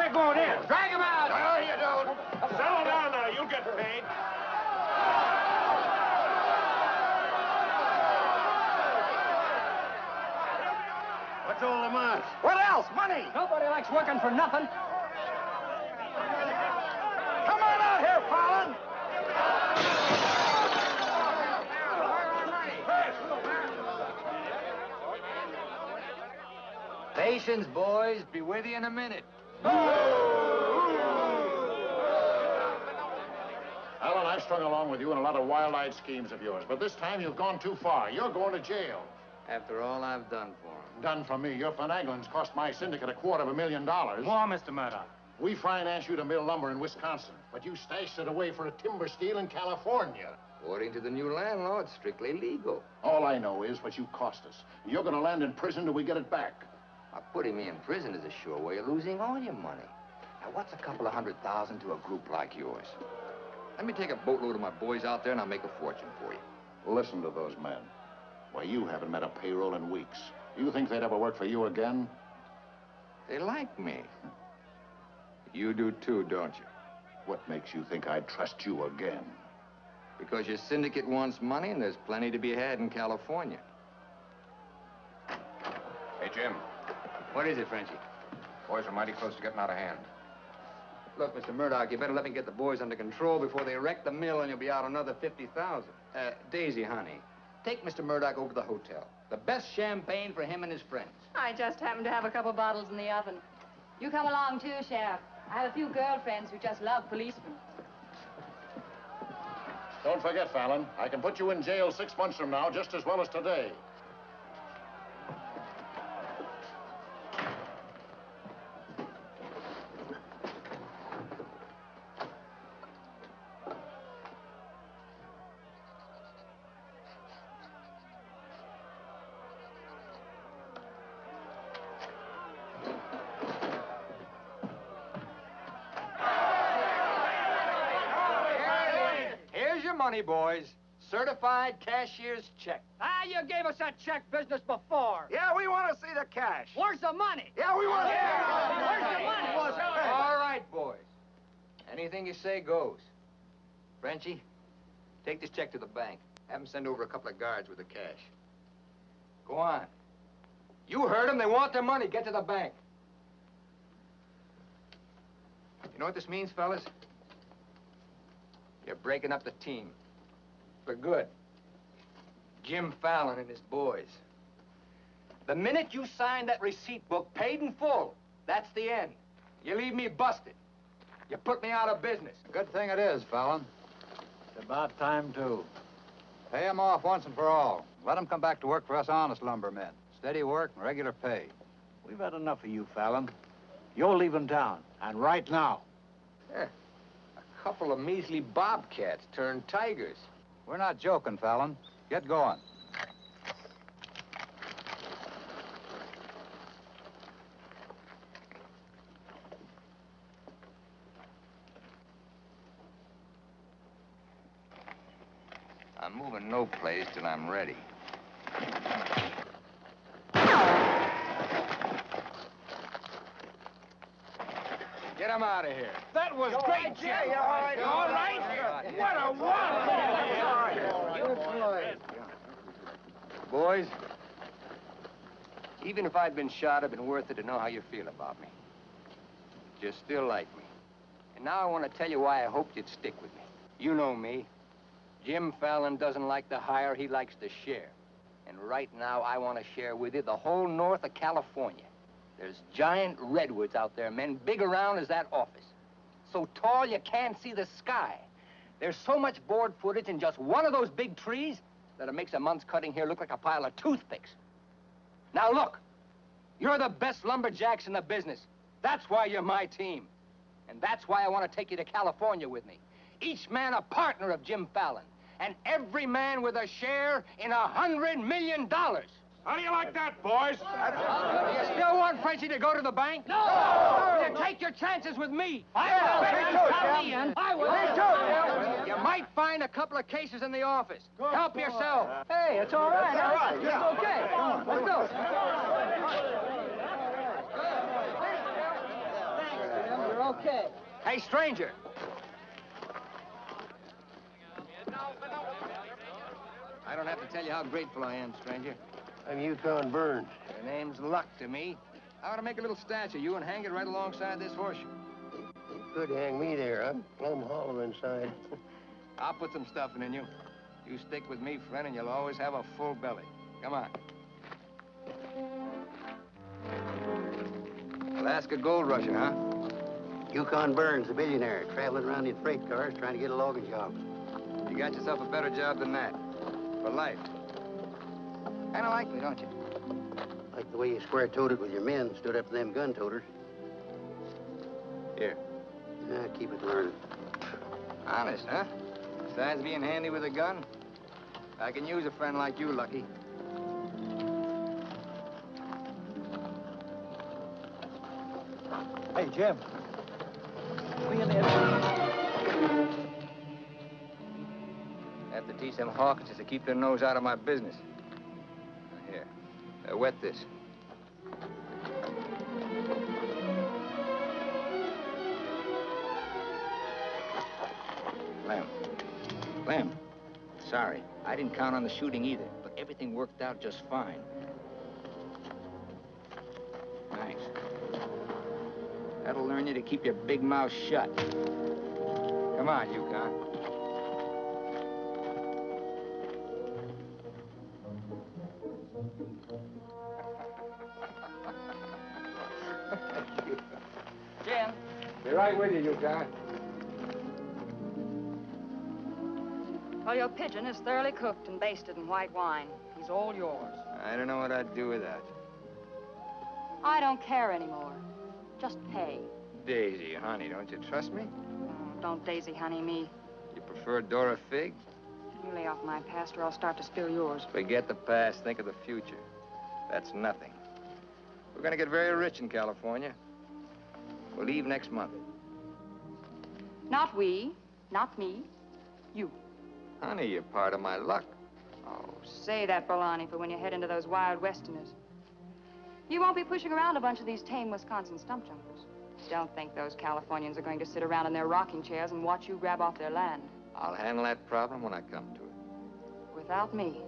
guy going in. Drag him out. No, you don't. Settle down now. You'll get paid. What's all the march? What else? Money. Nobody likes working for nothing. Come on out here, Fallon. Patience, boys. Be with you in a minute. Alan, I've strung along with you in a lot of wild-eyed schemes of yours, but this time you've gone too far. You're going to jail. After all I've done for him. Done for me. Your finagling's cost my syndicate $250,000. More, Mr. Murdoch. We finance you to mill lumber in Wisconsin, but you stashed it away for a timber steal in California. According to the new land law, it's strictly legal. All I know is what you cost us. You're going to land in prison till we get it back. Now, putting me in prison is a sure way of losing all your money. Now, what's a couple of $100,000 to a group like yours? Let me take a boatload of my boys out there and I'll make a fortune for you. Listen to those men. Why, you haven't met a payroll in weeks. You think they'd ever work for you again? They like me. You do too, don't you? What makes you think I'd trust you again? Because your syndicate wants money and there's plenty to be had in California. Hey, Jim. What is it, Frenchie? Boys are mighty close to getting out of hand. Look, Mr. Murdoch, you better let me get the boys under control before they wreck the mill and you'll be out another $50,000. Daisy, honey, take Mr. Murdoch over to the hotel. The best champagne for him and his friends. I just happen to have a couple bottles in the oven. You come along too, Sheriff. I have a few girlfriends who just love policemen. Don't forget, Fallon, I can put you in jail 6 months from now just as well as today. Money, boys. Certified cashier's check. Ah, you gave us that check business before. Yeah, we want to see the cash. Where's the money? Yeah, we want to see Where's the money? All right, boys. Anything you say goes. Frenchie, take this check to the bank. Have them send over a couple of guards with the cash. Go on. You heard them. They want their money. Get to the bank. You know what this means, fellas? You're breaking up the team. For good. Jim Fallon and his boys. The minute you sign that receipt book, paid in full, that's the end. You leave me busted. You put me out of business. Good thing it is, Fallon. It's about time, too. Pay him off once and for all. Let him come back to work for us honest lumbermen. Steady work and regular pay. We've had enough of you, Fallon. You're leaving town, and right now. Yeah. A couple of measly bobcats turned tigers. We're not joking, Fallon. Get going. I'm moving no place till I'm ready. Get him out of here. That was great, Jim. Yeah, you're all right. All right? What a one! Boys, even if I'd been shot, it'd been worth it to know how you feel about me. You still like me. And now I want to tell you why I hoped you'd stick with me. You know me. Jim Fallon doesn't like to hire, he likes to share. And right now, I want to share with you the whole north of California. There's giant redwoods out there, men, big around as that office. So tall you can't see the sky. There's so much board footage in just one of those big trees that it makes a month's cutting here look like a pile of toothpicks. Now look, you're the best lumberjacks in the business. That's why you're my team. And that's why I want to take you to California with me. Each man a partner of Jim Fallon. And every man with a share in $100 million. How do you like that, boys? Do you still want Frenchie to go to the bank? No! Then take your chances with me. I will. You might find a couple of cases in the office. Help yourself. Hey, it's all right. All right. It's okay. Come on, let's go. Okay. Hey, stranger. I don't have to tell you how grateful I am, stranger. I'm Yukon Burns. Your name's luck to me. I ought to make a little statue of you and hang it right alongside this horseshoe. You could hang me there. I'm plumb hollow inside. I'll put some stuffing in you. You stick with me, friend, and you'll always have a full belly. Come on. Alaska gold rusher, huh? Yukon Burns, a billionaire, traveling around in freight cars trying to get a logging job. You got yourself a better job than that. For life. Kind of like me, don't you? Like the way you square-toed with your men, stood up to them gun-toters. Here. Keep it learning. Honest, huh? Besides being handy with a gun, I can use a friend like you, Lucky. Hey, Jim. We in there. Have to teach them Hawkinses to keep their nose out of my business. Here, wet this. Clem, sorry. I didn't count on the shooting either, but everything worked out just fine. Thanks. That'll learn you to keep your big mouth shut. Come on, Yukon. Jim. Be right with you, Yukon. Well, your pigeon is thoroughly cooked and basted in white wine. He's all yours. I don't know what I'd do with that. I don't care anymore. Just pay. Daisy, honey, don't you trust me? Oh, don't daisy honey me. You prefer Dora Fig? You lay off my past or I'll start to spill yours. Forget the past, think of the future. That's nothing. We're gonna get very rich in California. We'll leave next month. Not we, not me, you. Honey, you're part of my luck. Oh, say that, Berlani, for when you head into those wild westerners. You won't be pushing around a bunch of these tame Wisconsin stump jumpers. Don't think those Californians are going to sit around in their rocking chairs and watch you grab off their land. I'll handle that problem when I come to it. Without me.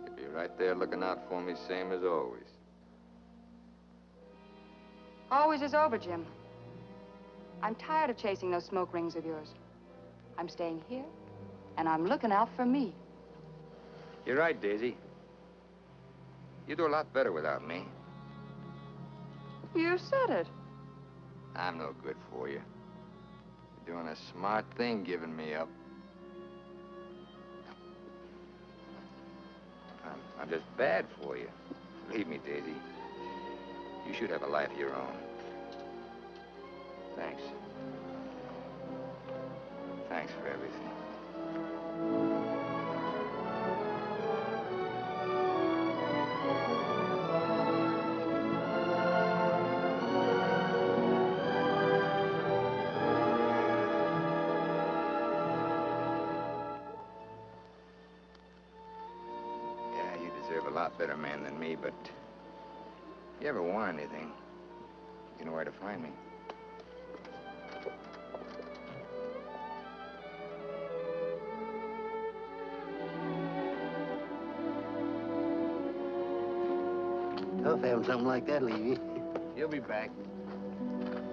You'll be right there looking out for me, same as always. Always is over, Jim. I'm tired of chasing those smoke rings of yours. I'm staying here, and I'm looking out for me. You're right, Daisy. You do a lot better without me. You said it. I'm no good for you. You're doing a smart thing giving me up. I'm just bad for you. Believe me, Daisy. You should have a life of your own. Thanks. Thanks for everything. Yeah, you deserve a lot better man than me, but if you ever want anything, you know where to find me. Tough having something like that leave you. He'll be back.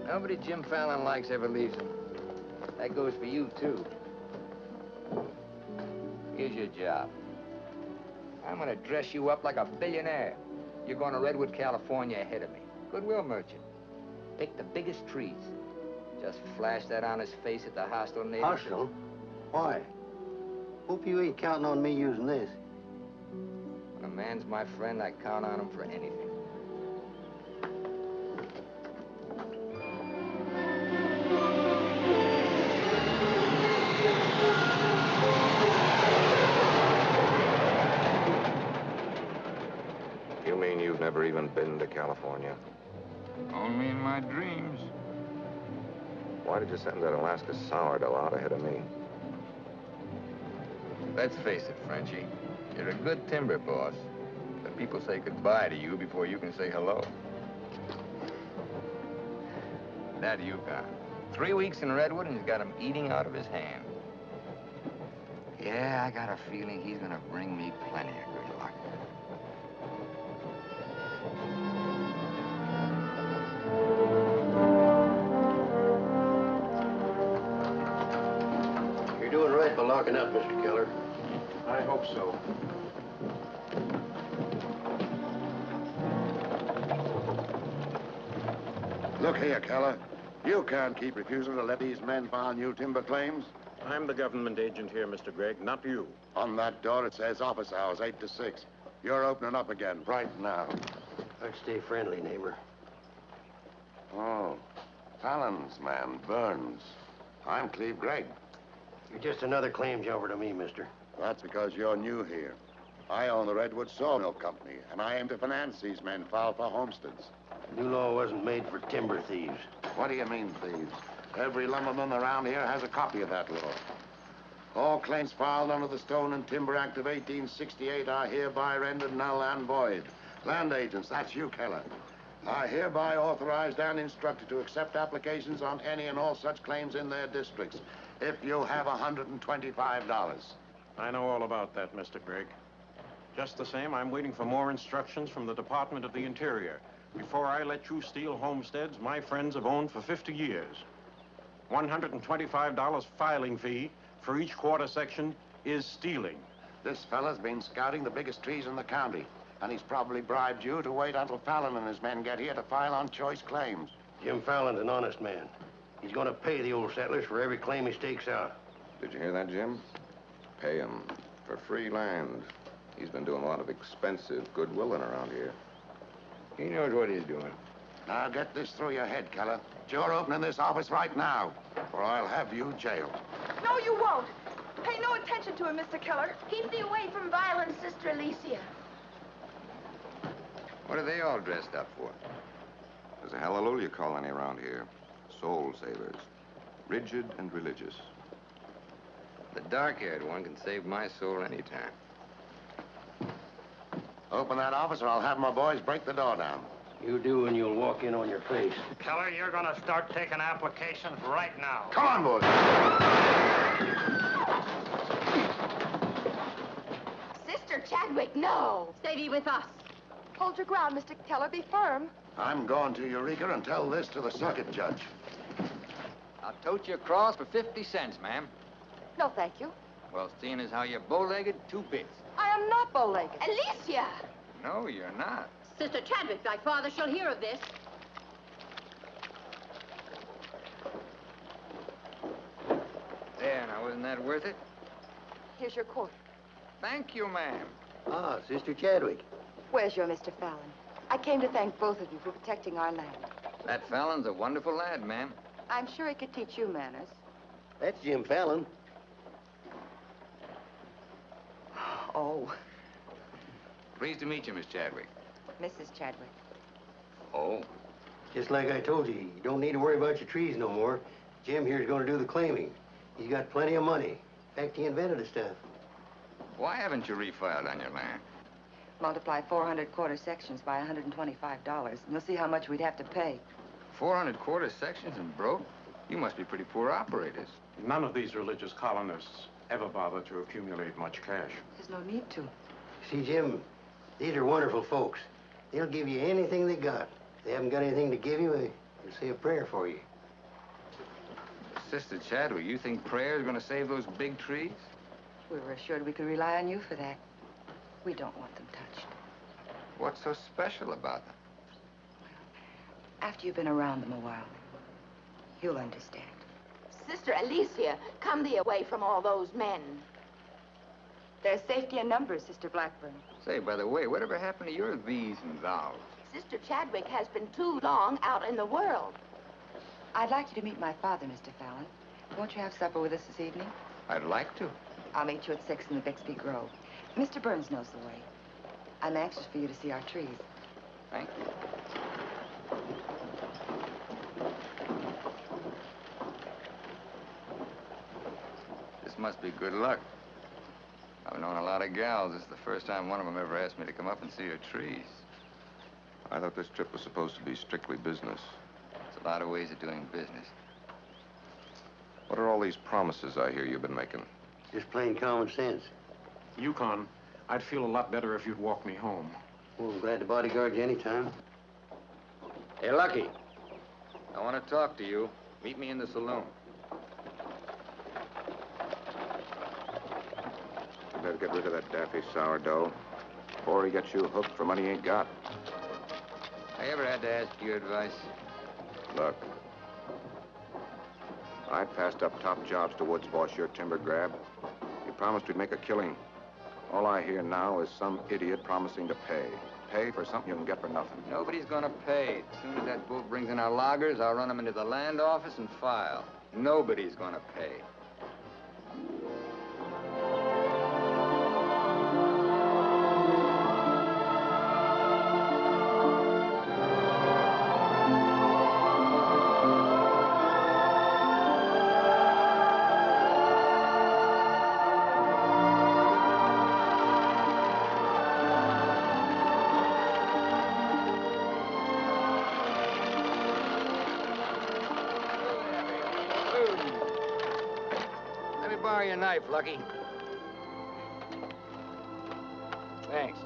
Nobody Jim Fallon likes ever leaves him. That goes for you, too. Here's your job. I'm gonna dress you up like a billionaire. You're going to Redwood, California ahead of me. Goodwill merchant. Pick the biggest trees. Just flash that on his face at the hostile neighbors. Hostile? Why? Hope you ain't counting on me using this. When a man's my friend, I count on him for anything. You mean you've never even been to California? Only in my dreams. Why did you send that Alaska sourdough out ahead of me? Let's face it, Frenchie. You're a good timber boss. But people say goodbye to you before you can say hello. That Yukon. 3 weeks in Redwood, and he's got him eating out of his hand. Yeah, I got a feeling he's gonna bring me plenty of good luck. You're doing right by locking up, Mr. Keller. I hope so. Look here, Keller. You can't keep refusing to let these men file new timber claims. I'm the government agent here, Mr. Gregg, not you. On that door, it says office hours, 8 to 6. You're opening up again, right now. I'd stay friendly, neighbor. Oh, Fallon's man, Burns. I'm Cleve Gregg. You're just another claim jumper to me, mister. That's because you're new here. I own the Redwood Sawmill Company, and I aim to finance these men filed for homesteads. The new law wasn't made for timber thieves. What do you mean, thieves? Every lumberman around here has a copy of that law. All claims filed under the Stone and Timber Act of 1868 are hereby rendered null and void. Land agents, that's you, Keller, are hereby authorized and instructed to accept applications on any and all such claims in their districts, if you have $125. I know all about that, Mr. Gregg. Just the same, I'm waiting for more instructions from the Department of the Interior before I let you steal homesteads my friends have owned for 50 years. $125 filing fee for each quarter section is stealing. This fella's been scouting the biggest trees in the county, and he's probably bribed you to wait until Fallon and his men get here to file on choice claims. Jim Fallon's an honest man. He's gonna pay the old settlers for every claim he stakes out. Did you hear that, Jim? Pay him for free land. He's been doing a lot of expensive goodwilling around here. He knows what he's doing. Now get this through your head, Keller. You're opening this office right now, or I'll have you jailed. No, you won't. Pay no attention to him, Mr. Keller. Keep thee away from violence, Sister Alicia. What are they all dressed up for? There's a hallelujah colony around here. Soul savers. Rigid and religious. The dark-haired one can save my soul anytime. Open that office or I'll have my boys break the door down. You do and you'll walk in on your face. Keller, you're gonna start taking applications right now. Come on, boys. Sister Chadwick, no. Stay thee with us. Hold your ground, Mr. Keller. Be firm. I'm going to Eureka and tell this to the circuit judge. I'll tote you across for 50 cents, ma'am. No, thank you. Well, seeing as how you're bow-legged, 2 bits. I am not bow-legged. Alicia! No, you're not. Sister Chadwick, thy father shall hear of this. There, now, wasn't that worth it? Here's your court. Thank you, ma'am. Ah, Sister Chadwick. Where's your Mr. Fallon? I came to thank both of you for protecting our land. That Fallon's a wonderful lad, ma'am. I'm sure he could teach you manners. That's Jim Fallon. Oh, Pleased to meet you, Miss Chadwick. Mrs. Chadwick. Oh? Just like I told you, you don't need to worry about your trees no more. Jim here's gonna do the claiming. He's got plenty of money. In fact, he invented the stuff. Why haven't you refiled on your land? Multiply 400 quarter sections by $125, and you'll see how much we'd have to pay. 400 quarter sections and broke? You must be pretty poor operators. None of these religious colonists ever bother to accumulate much cash. There's no need to. See, Jim, these are wonderful folks. They'll give you anything they got. If they haven't got anything to give you, they'll say a prayer for you. Sister Chadwick, you think prayer is going to save those big trees? We were assured we could rely on you for that. We don't want them touched. What's so special about them? After you've been around them a while, you'll understand. Sister Alicia, come thee away from all those men. There's safety in numbers, Sister Blackburn. Say, by the way, whatever happened to your these and thous? Sister Chadwick has been too long out in the world. I'd like you to meet my father, Mr. Fallon. Won't you have supper with us this evening? I'd like to. I'll meet you at 6 in the Bixby Grove. Mr. Burns knows the way. I'm anxious for you to see our trees. Thank you. This must be good luck. I've known a lot of gals. This is the first time one of them ever asked me to come up and see her trees. I thought this trip was supposed to be strictly business. It's A lot of ways of doing business. What are all these promises I hear you've been making? Just plain common sense. Yukon, I'd feel a lot better if you'd walk me home. Well, I'm glad to bodyguard you anytime. Hey, Lucky. I want to talk to you. Meet me in the saloon. You better get rid of that daffy sourdough before he gets you hooked for money he ain't got. I ever had to ask your advice? Look, I passed up top jobs to Woods' boss your timber grab. He promised we'd make a killing. All I hear now is some idiot promising to pay. Pay for something you can get for nothing. Nobody's gonna pay. As soon as that boat brings in our loggers, I'll run them into the land office and file. Nobody's gonna pay. Borrow your knife, Lucky. Thanks.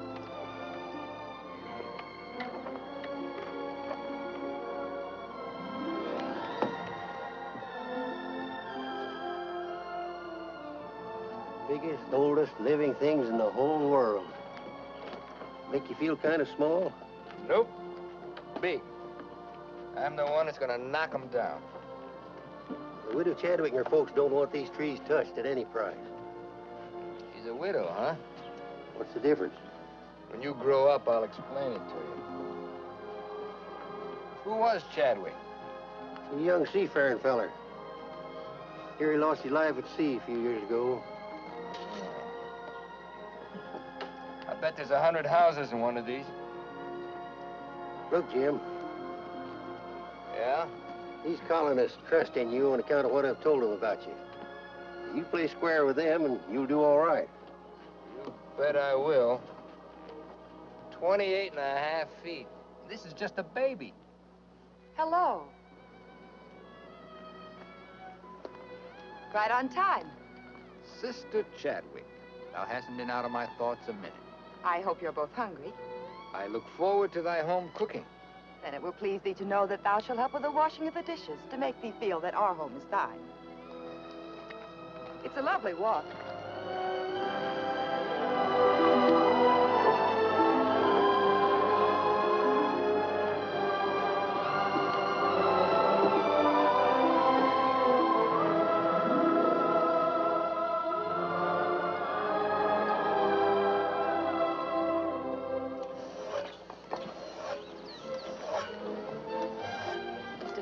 Biggest, oldest living things in the whole world. Make you feel kind of small? Nope. Big. I'm the one that's gonna knock them down. The widow Chadwick and her folks don't want these trees touched at any price. She's a widow, huh? What's the difference? When you grow up, I'll explain it to you. Who was Chadwick? A young seafaring feller. Here he lost his life at sea a few years ago. I bet there's 100 houses in one of these. Look, Jim. Yeah? These colonists trust in you on account of what I've told them about you. You play square with them and you'll do all right. You bet I will. 28 and a half feet. This is just a baby. Hello. Right on time. Sister Chadwick. Thou hasn't been out of my thoughts a minute. I hope you're both hungry. I look forward to thy home cooking. Then it will please thee to know that thou shalt help with the washing of the dishes to make thee feel that our home is thine. It's a lovely walk.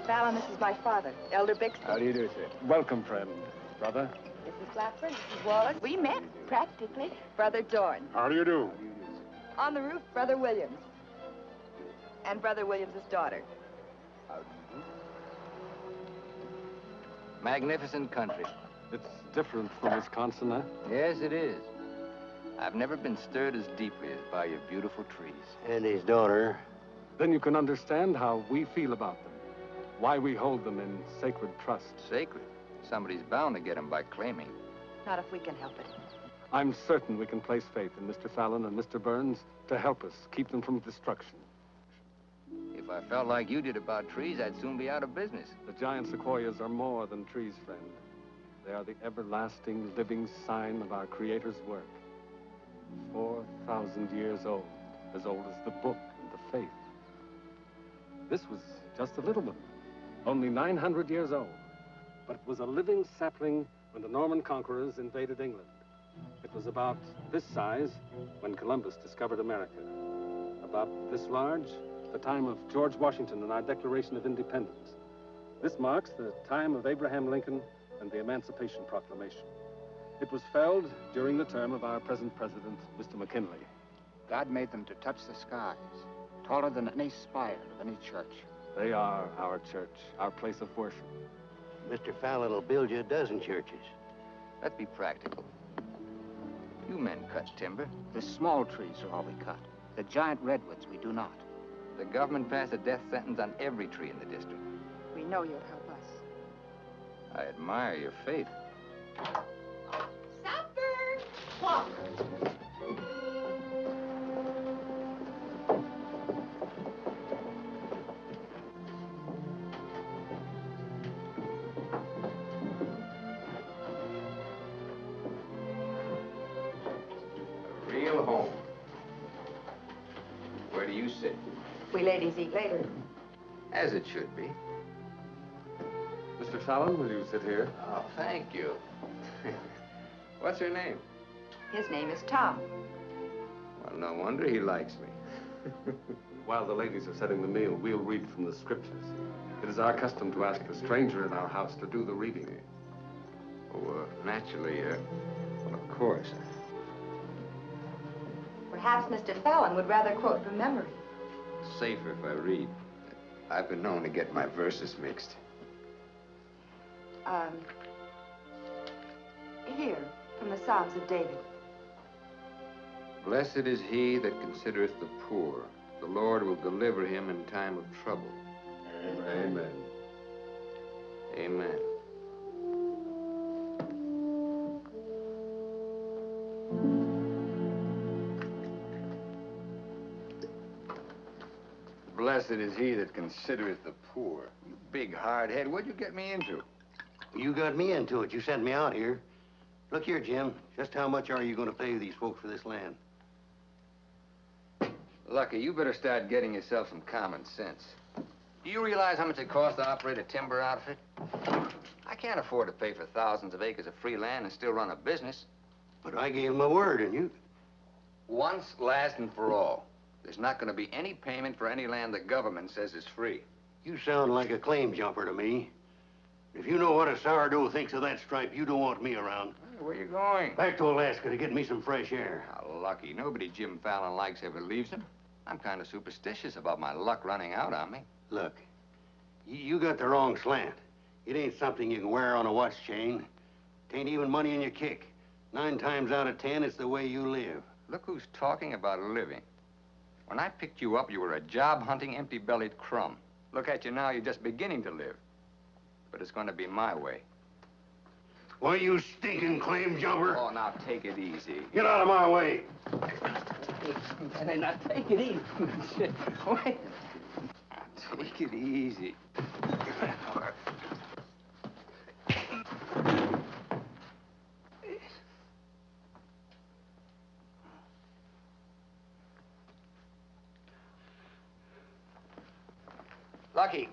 Fallon, this is my father, Elder Bixby. How do you do, sir? Welcome, friend. Brother? Mrs. Blackburn, Mrs. Wallace. We met, practically. Brother Dorn. How do you do? On the roof, Brother Williams. And Brother Williams' daughter. How do you do? Magnificent country. It's different from Wisconsin, huh? Yes, it is. I've never been stirred as deeply as by your beautiful trees. And his daughter. Then you can understand how we feel about them. Why we hold them in sacred trust. Sacred? Somebody's bound to get them by claiming. Not if we can help it. I'm certain we can place faith in Mr. Fallon and Mr. Burns to help us keep them from destruction. If I felt like you did about trees, I'd soon be out of business. The giant sequoias are more than trees, friend. They are the everlasting, living sign of our Creator's work. 4,000 years old as the book and the faith. This was just a little one. Only 900 years old, but it was a living sapling when the Norman conquerors invaded England. It was about this size when Columbus discovered America. About this large, the time of George Washington and our Declaration of Independence. This marks the time of Abraham Lincoln and the Emancipation Proclamation. It was felled during the term of our present president, Mr. McKinley. God made them to touch the skies, taller than any spire of any church. They are our church, our place of worship. Mr. Fallon will build you a dozen churches. Let's be practical. You men cut timber. The small trees are all we cut. The giant redwoods we do not. The government passed a death sentence on every tree in the district. We know you'll help us. I admire your faith. Supper! A real home. Where do you sit? We ladies eat later. As it should be. Mr. Fallon, will you sit here? Oh, thank you. What's your name? His name is Tom. Well, no wonder he likes me. While the ladies are setting the meal, we'll read from the scriptures. It is our custom to ask the stranger in our house to do the reading. Oh, naturally, well, of course. Perhaps Mr. Fallon would rather quote from memory. Safer if I read. I've been known to get my verses mixed. Here, from the Psalms of David. Blessed is he that considereth the poor. The Lord will deliver him in time of trouble. Amen. Amen. Blessed is he that considereth the poor. You big hard head, what'd you get me into? You got me into it. You sent me out here. Look here, Jim. Just how much are you going to pay these folks for this land? Lucky, you better start getting yourself some common sense. Do you realize how much it costs to operate a timber outfit? I can't afford to pay for thousands of acres of free land and still run a business. But I gave him my word, and you... Once, last, and for all. There's not going to be any payment for any land the government says is free. You sound like a claim jumper to me. If you know what a sourdough thinks of that stripe, you don't want me around. Hey, where you going? Back to Alaska to get me some fresh air. How lucky. Nobody Jim Fallon likes ever leaves him. I'm kind of superstitious about my luck running out on me. Look, you got the wrong slant. It ain't something you can wear on a watch chain. It ain't even money in your kick. 9 times out of 10, it's the way you live. Look who's talking about living. When I picked you up, you were a job-hunting, empty-bellied crumb. Look at you now, you're just beginning to live. But it's going to be my way. Why, you stinking claim jumper? Oh, now take it easy. Get out of my way. Now take it easy. Wait. Take it easy. Lucky.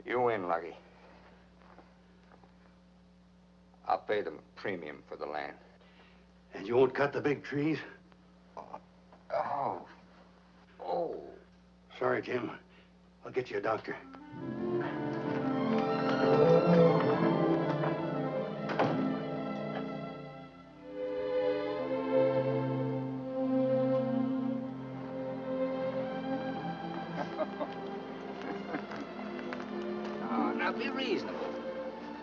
You win, Lucky. I'll pay them a premium for the land. And you won't cut the big trees? Oh. Oh. Sorry, Jim. I'll get you a doctor. Now be reasonable.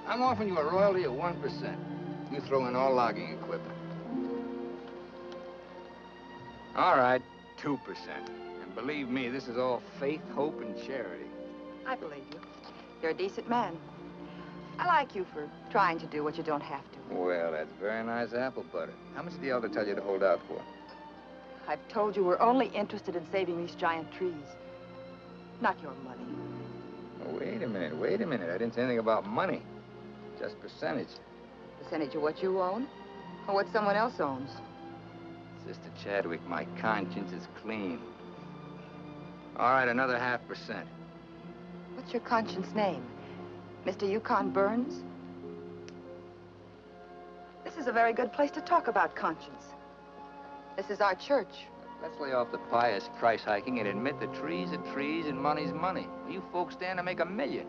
I'm offering you a royalty of 1%. You throw in all logging equipment. All right, 2%. And believe me, this is all faith, hope, and charity. I believe you. You're a decent man. I like you for trying to do what you don't have to. Well, that's very nice apple butter. How much did the elder tell you to hold out for? I've told you we're only interested in saving these giant trees, not your money. Oh, wait a minute. I didn't say anything about money. Just percentage. Percentage of what you own, or what someone else owns? Sister Chadwick, my conscience is clean. All right, another 0.5%. What's your conscience name? Mr. Yukon Burns? This is a very good place to talk about conscience. This is our church. Let's lay off the pious price hiking and admit that trees are trees and money's money. You folks stand to make $1 million.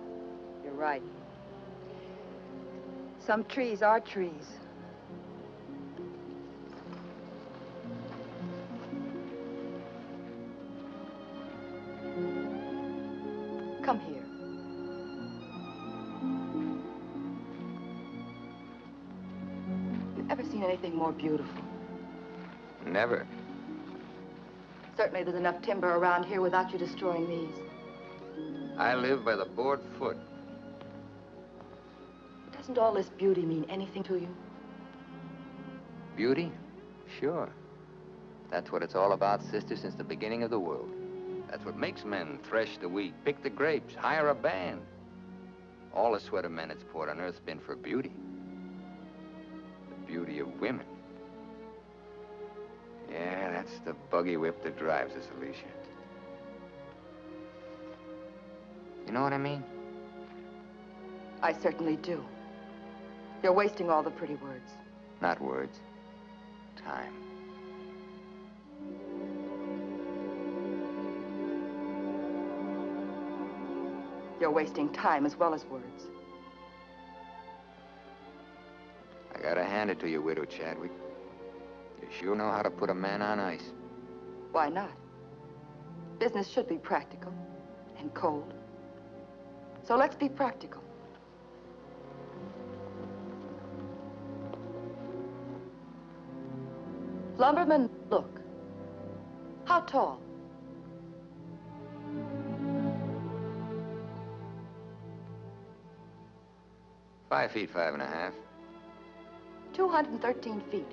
You're right. Some trees are trees. Come here. You've ever seen anything more beautiful? Never. Certainly there's enough timber around here without you destroying these. I live by the board foot. Doesn't all this beauty mean anything to you? Beauty? Sure. That's what it's all about, sister, since the beginning of the world. That's what makes men thresh the wheat, pick the grapes, hire a band. All the sweat of men that's poured on earth's been for beauty. The beauty of women. Yeah, that's the buggy whip that drives us, Alicia. You know what I mean? I certainly do. You're wasting all the pretty words. Not words. Time. You're wasting time as well as words. I gotta hand it to you, Widow Chadwick. You sure know how to put a man on ice. Why not? Business should be practical and cold. So let's be practical. Lumberman, look. How tall? "5 feet, 5.5. 213 feet.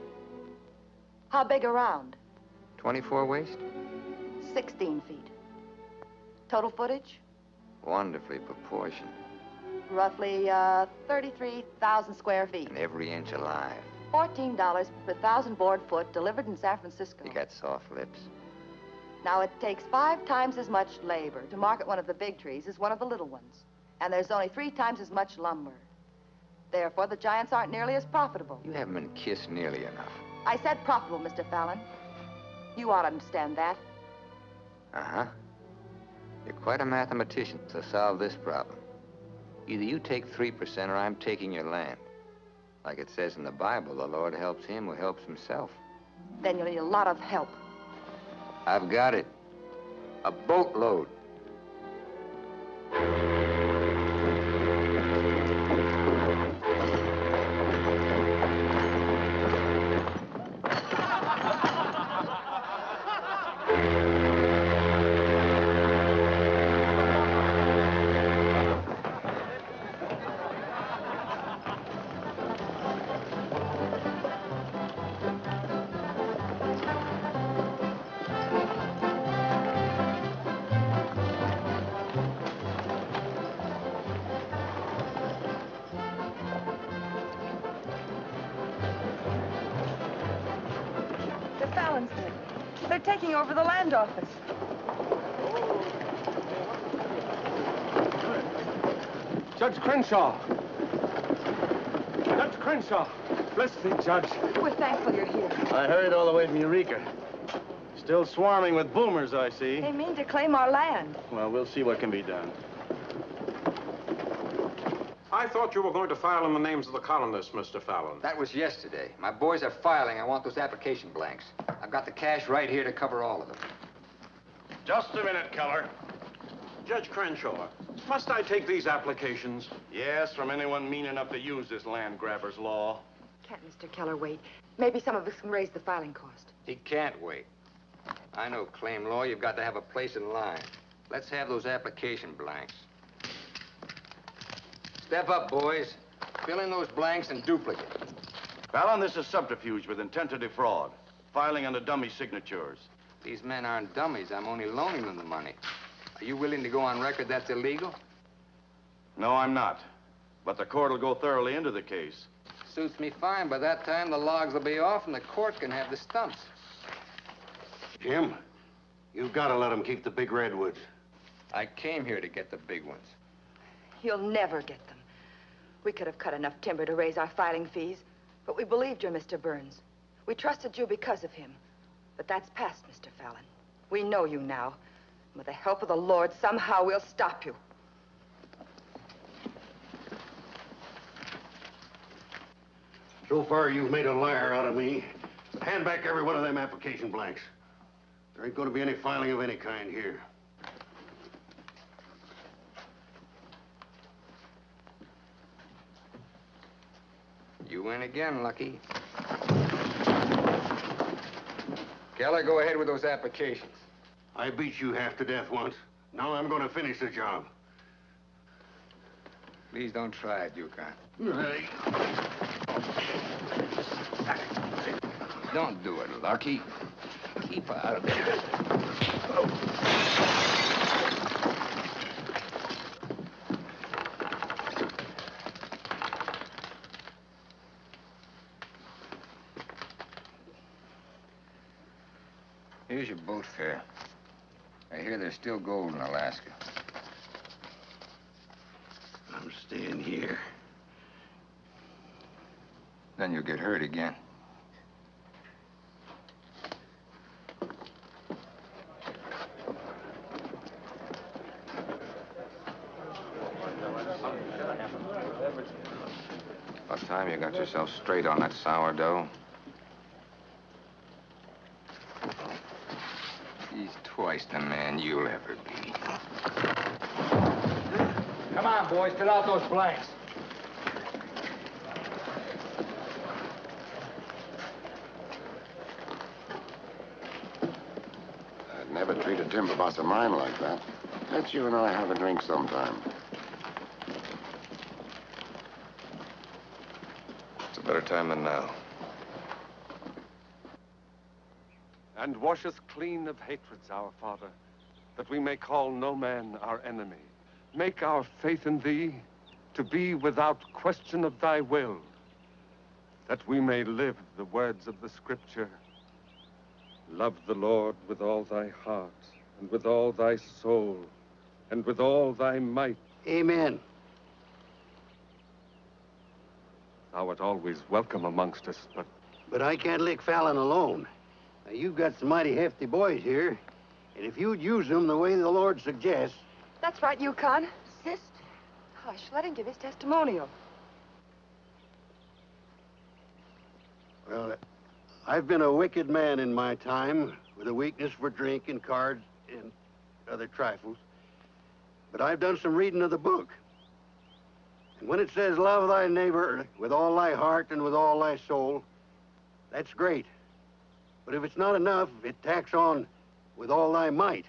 How big around? 24 waist? 16 feet. Total footage? Wonderfully proportioned. Roughly 33,000 square feet. And every inch alive. $14 per 1,000 board foot delivered in San Francisco. You got soft lips. Now, it takes 5 times as much labor to market one of the big trees as one of the little ones. And there's only 3 times as much lumber. Therefore, the giants aren't nearly as profitable. You haven't been kissed nearly enough. I said profitable, Mr. Fallon. You ought to understand that. Uh-huh. You're quite a mathematician to solve this problem. Either you take 3% or I'm taking your land. Like it says in the Bible, the Lord helps him who helps himself. Then you'll need a lot of help. I've got it. A boatload. They're taking over the land office. Judge Crenshaw. Judge Crenshaw. Bless thee, Judge. We're thankful you're here. I hurried all the way from Eureka. Still swarming with boomers, I see. They mean to claim our land. Well, we'll see what can be done. I thought you were going to file in the names of the colonists, Mr. Fallon. That was yesterday. My boys are filing. I want those application blanks. I've got the cash right here to cover all of them. Just a minute, Keller. Judge Crenshaw, must I take these applications? Yes, from anyone mean enough to use this land grabber's law. Can't Mr. Keller wait? Maybe some of us can raise the filing cost. He can't wait. I know claim law. You've got to have a place in line. Let's have those application blanks. Step up, boys. Fill in those blanks and duplicate. Fallon, this is subterfuge with intent to defraud. Filing under dummy signatures. These men aren't dummies. I'm only loaning them the money. Are you willing to go on record that's illegal? No, I'm not. But the court will go thoroughly into the case. Suits me fine. By that time, the logs will be off and the court can have the stumps. Jim, you've got to let them keep the big redwoods. I came here to get the big ones. You'll never get them. We could have cut enough timber to raise our filing fees, but we believed you, Mr. Burns. We trusted you because of him. But that's past, Mr. Fallon. We know you now. With the help of the Lord, somehow we'll stop you. So far, you've made a liar out of me. Hand back every one of them application blanks. There ain't going to be any filing of any kind here. You win again, Lucky. Keller, go ahead with those applications. I beat you half to death once. Now I'm going to finish the job. Please don't try it, Yukon. Don't do it, Lucky. Keep out of it. Here's your boat fare. I hear there's still gold in Alaska. I'm staying here. Then you'll get hurt again. About time you got yourself straight on that sourdough. He's twice the man you'll ever be. Come on, boys, fill out those blanks. I'd never treat a timber boss of mine like that. Let's you and I have a drink sometime. It's a better time than now. And wash us clean of hatreds, our Father, that we may call no man our enemy. Make our faith in thee to be without question of thy will, that we may live the words of the Scripture. Love the Lord with all thy heart, and with all thy soul, and with all thy might. Amen. Thou art always welcome amongst us, But I can't lick Fallon alone. Now, you've got some mighty hefty boys here, and if you'd use them the way the Lord suggests... That's right, Yukon. Assist. Hush, let him give his testimonial. Well, I've been a wicked man in my time, with a weakness for drink and cards and other trifles. But I've done some reading of the book. And when it says, love thy neighbor with all thy heart and with all thy soul, that's great. But if it's not enough, it tacks on with all thy might.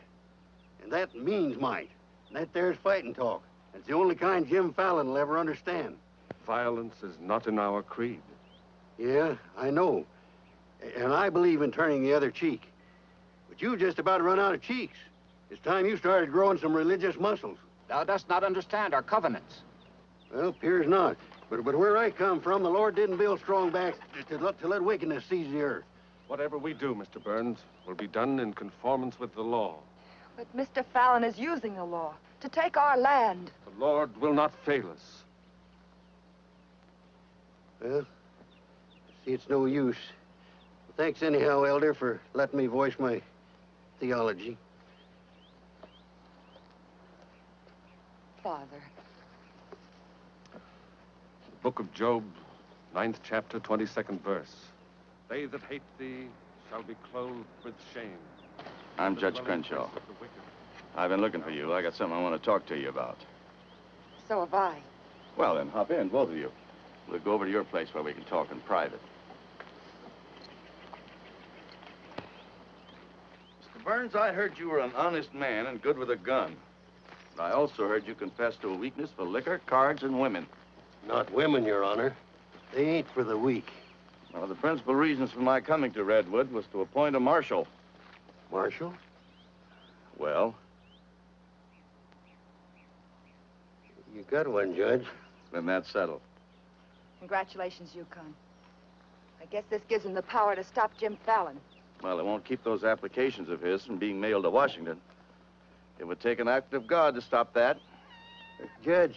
And that means might. And that there's fighting talk. It's the only kind Jim Fallon will ever understand. violence is not in our creed. Yeah, I know. And I believe in turning the other cheek. But you just about run out of cheeks. It's time you started growing some religious muscles. Thou dost not understand our covenants. Well, appears not. But where I come from, the Lord didn't build strong backs to let wickedness seize the earth. Whatever we do, Mr. Burns, will be done in conformance with the law. But Mr. Fallon is using the law to take our land. The Lord will not fail us. Well, I see it's no use. Thanks anyhow, Elder, for letting me voice my theology. Father. The book of Job, 9th chapter, 22nd verse. They that hate thee shall be clothed with shame. I'm Judge Crenshaw. I've been looking for you. I got something I want to talk to you about. So have I. Well, then, hop in, both of you. We'll go over to your place where we can talk in private. Mr. Burns, I heard you were an honest man and good with a gun. But I also heard you confess to a weakness for liquor, cards, and women. Not women, Your Honor. They ain't for the weak. One of the principal reasons for my coming to Redwood was to appoint a marshal. Marshal? Well? You got one, Judge. Then that's settled. Congratulations, Yukon. I guess this gives him the power to stop Jim Fallon. Well, it won't keep those applications of his from being mailed to Washington. It would take an act of God to stop that. Judge,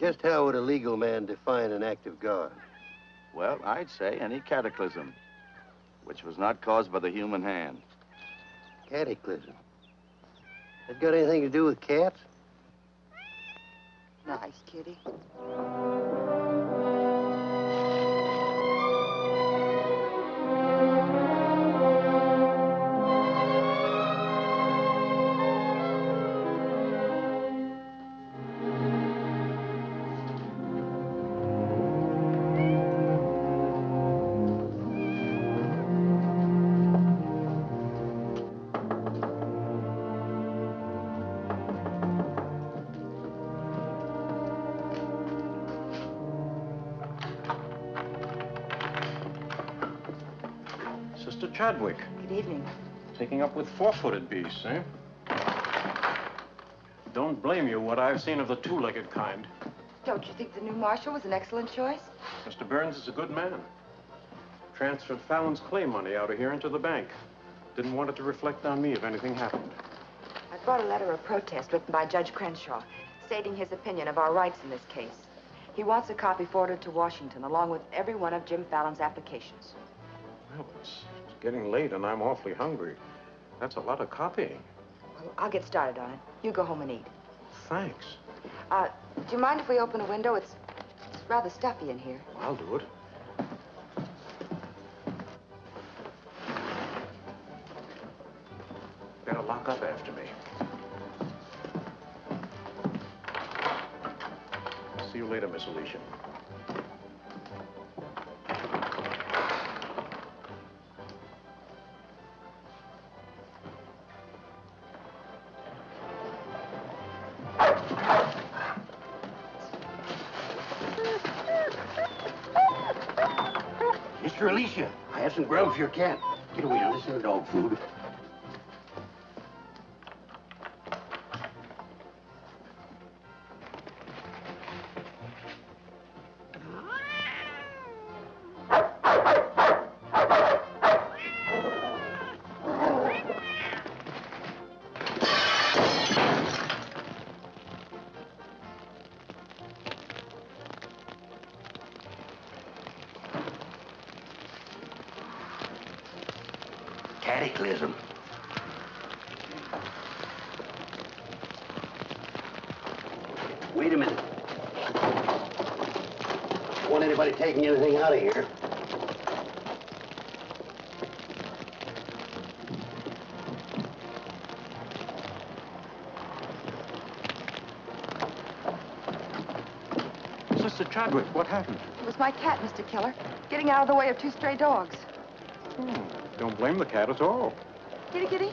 just how would a legal man define an act of God? Well, I'd say any cataclysm, which was not caused by the human hand. Cataclysm? That got anything to do with cats? Nice, kitty. Sister Chadwick. Good evening. Taking up with four-footed beasts, eh? Don't blame you what I've seen of the two-legged kind. Don't you think the new marshal was an excellent choice? Mr. Burns is a good man. Transferred Fallon's clay money out of here into the bank. Didn't want it to reflect on me if anything happened. I brought a letter of protest written by Judge Crenshaw, stating his opinion of our rights in this case. He wants a copy forwarded to Washington, along with every one of Jim Fallon's applications. Well, it's getting late and I'm awfully hungry. That's a lot of copying. Well, I'll get started on it. You go home and eat. Thanks. Do you mind if we open a window? It's rather stuffy in here. I'll do it. Better lock up after me. See you later, Miss Alicia. Mr. Alicia, I have some grub for your cat. Get away now, this isn't dog food. Cataclysm. Wait a minute. Don't want anybody taking anything out of here. Sister Chadwick, what happened? It was my cat, Mr. Killer, getting out of the way of two stray dogs. Don't blame the cat at all. Kitty, kitty.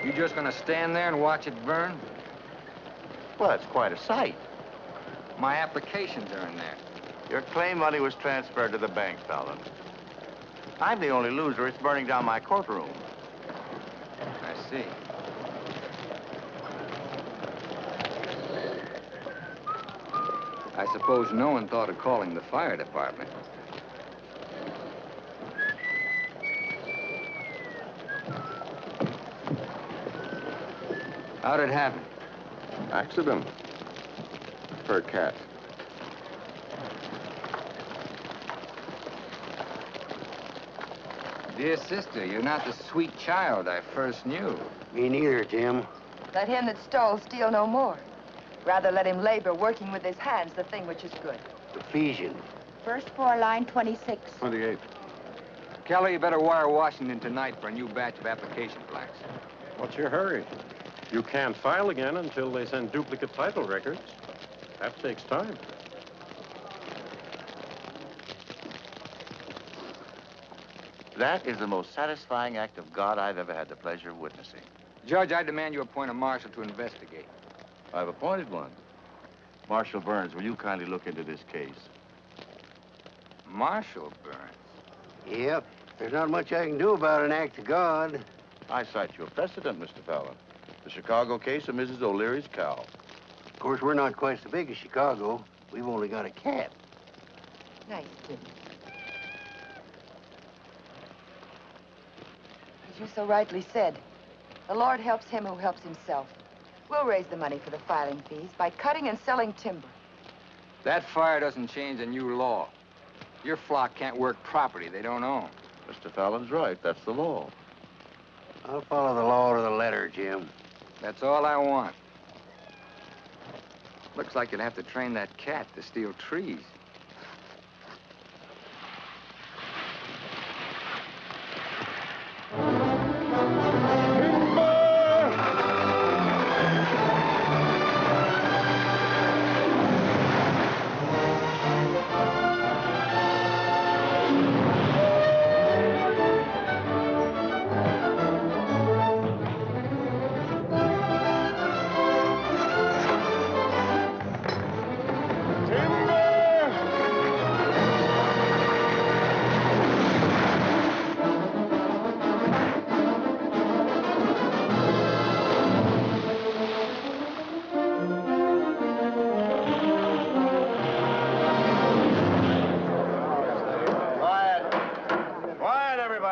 You just gonna stand there and watch it burn? Well, it's quite a sight. My applications are in there. Your claim money was transferred to the bank, Fallon. I'm the only loser. It's burning down my courtroom. I see. I suppose no one thought of calling the fire department. How'd it happen? Accident. For a cat. Dear sister, you're not the sweet child I first knew. Me neither, Jim. Let him that stole steal no more. Rather let him labor, working with his hands, the thing which is good. Ephesians. First floor, line 26. 28. Kelly, you better wire Washington tonight for a new batch of application blanks. What's your hurry? You can't file again until they send duplicate title records. That takes time. That is the most satisfying act of God I've ever had the pleasure of witnessing. Judge, I demand you appoint a marshal to investigate. I've appointed one. Marshal Burns, will you kindly look into this case? Marshal Burns? Yep. There's not much I can do about an act of God. I cite your precedent, Mr. Fallon. The Chicago case of Mrs. O'Leary's cow. Of course, we're not quite so big as Chicago. We've only got a cat. Nice, Jim. As you so rightly said, the Lord helps him who helps himself. We'll raise the money for the filing fees by cutting and selling timber. That fire doesn't change the new law. Your flock can't work property they don't own. Mr. Fallon's right. That's the law. I'll follow the law to the letter, Jim. That's all I want. Looks like you'll have to train that cat to steal trees.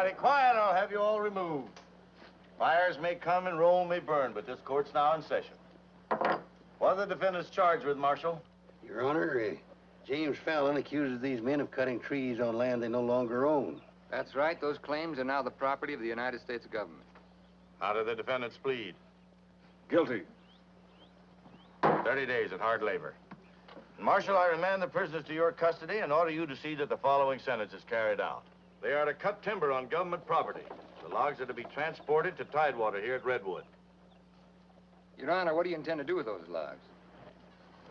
Everybody quiet, or I'll have you all removed. Fires may come and Rome may burn, but this court's now in session. What are the defendants charged with, Marshal? Your Honor, James Fallon accuses these men of cutting trees on land they no longer own. That's right. Those claims are now the property of the United States government. How do the defendants plead? Guilty. 30 days at hard labor. Marshal, I remand the prisoners to your custody and order you to see that the following sentence is carried out. They are to cut timber on government property. The logs are to be transported to Tidewater here at Redwood. Your Honor, what do you intend to do with those logs?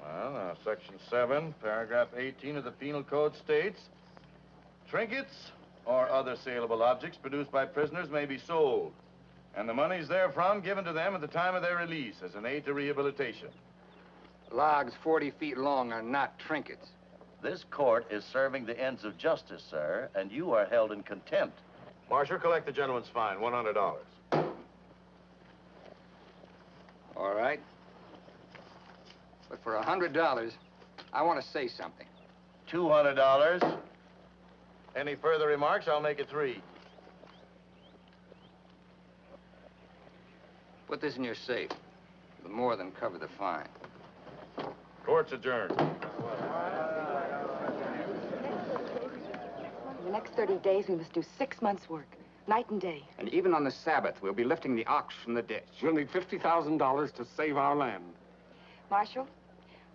Well, Section 7, Paragraph 18 of the Penal Code states, trinkets or other saleable objects produced by prisoners may be sold, and the monies therefrom given to them at the time of their release as an aid to rehabilitation. Logs 40 feet long are not trinkets. This court is serving the ends of justice, sir, and you are held in contempt. Marshal, collect the gentleman's fine, $100. All right. But for $100, I want to say something. $200. Any further remarks, I'll make it 3. Put this in your safe. It'll more than cover the fine. Court's adjourned. In the next 30 days, we must do 6 months' work, night and day. And even on the Sabbath, we'll be lifting the ox from the ditch. We'll need $50,000 to save our land. Marshal,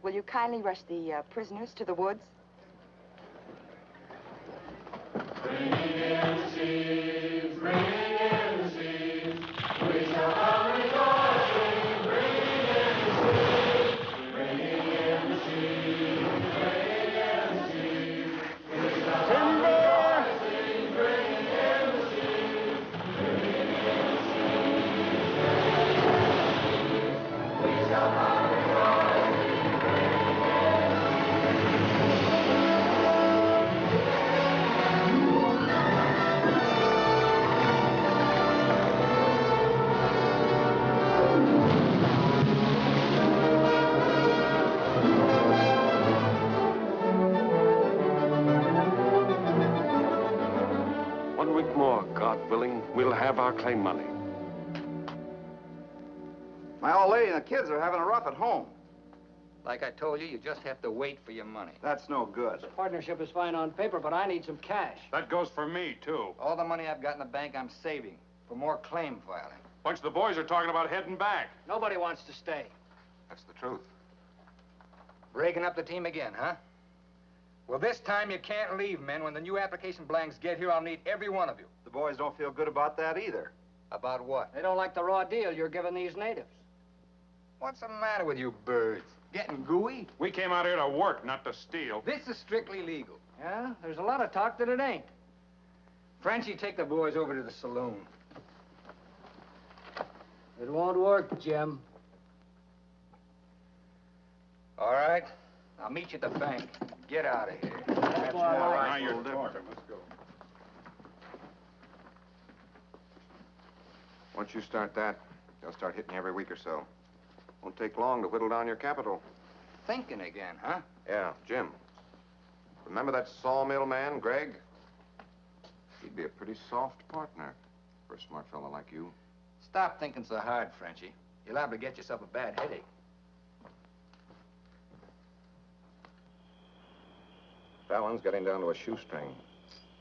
will you kindly rush the prisoners to the woods? Bring in the sheaves, bring in the sheaves. We shall have rejoicing. Bring in the sheaves, bring in the sheaves, bring in the sheaves. We shall have rejoicing. Bring in the sheaves, bring in the sheaves. We shall have rejoicing. Bring in the One week more, God willing, we'll have our claim money. My old lady and the kids are having a rough at home. Like I told you, you just have to wait for your money. That's no good. The partnership is fine on paper, but I need some cash. That goes for me, too. All the money I've got in the bank, I'm saving for more claim filing. Bunch of the boys are talking about heading back. Nobody wants to stay. That's the truth. Breaking up the team again, huh? Well, this time you can't leave, men. When the new application blanks get here, I'll need every one of you. The boys don't feel good about that either. About what? They don't like the raw deal you're giving these natives. What's the matter with you birds? Getting gooey? We came out here to work, not to steal. This is strictly legal. Yeah, there's a lot of talk that it ain't. Frenchie, take the boys over to the saloon. It won't work, Jim. All right. I'll meet you at the bank. Get out of here. That's what I like. Now you're talking. Let's go. Once you start that, they'll start hitting you every week or so. Won't take long to whittle down your capital. Thinking again, huh? Yeah, Jim. Remember that sawmill man, Greg? He'd be a pretty soft partner for a smart fellow like you. Stop thinking so hard, Frenchie. You're liable to get yourself a bad headache. Fallon's getting down to a shoestring.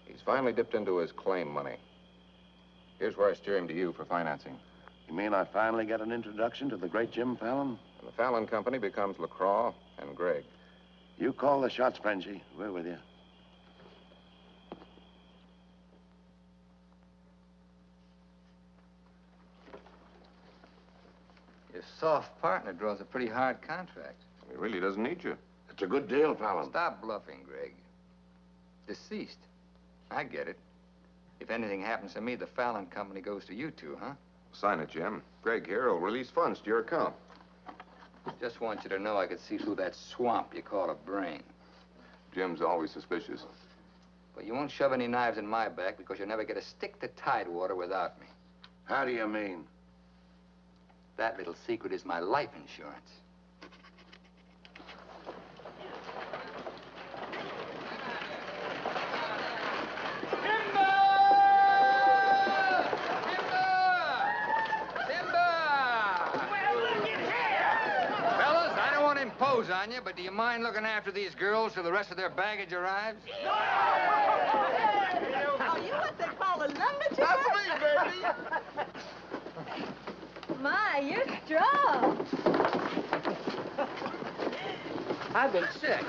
He's finally dipped into his claim money. Here's where I steer him to you for financing. You mean I finally get an introduction to the great Jim Fallon? And the Fallon Company becomes LaCroix and Gregg. You call the shots, Frenchie. We're with you. Your soft partner draws a pretty hard contract. He really doesn't need you. It's a good deal, Fallon. Stop bluffing, Gregg. Deceased. I get it. If anything happens to me, the Fallon Company goes to you two, huh? Sign it, Jim. Gregg here will release funds to your account. Just want you to know I could see through that swamp you call a brain. Jim's always suspicious. But you won't shove any knives in my back because you'll never get a stick to Tidewater without me. How do you mean? That little secret is my life insurance. nose on you, but do you mind looking after these girls till the rest of their baggage arrives? Are you what they call a lumberjack? That's me, baby. My, you're strong. I've been sick.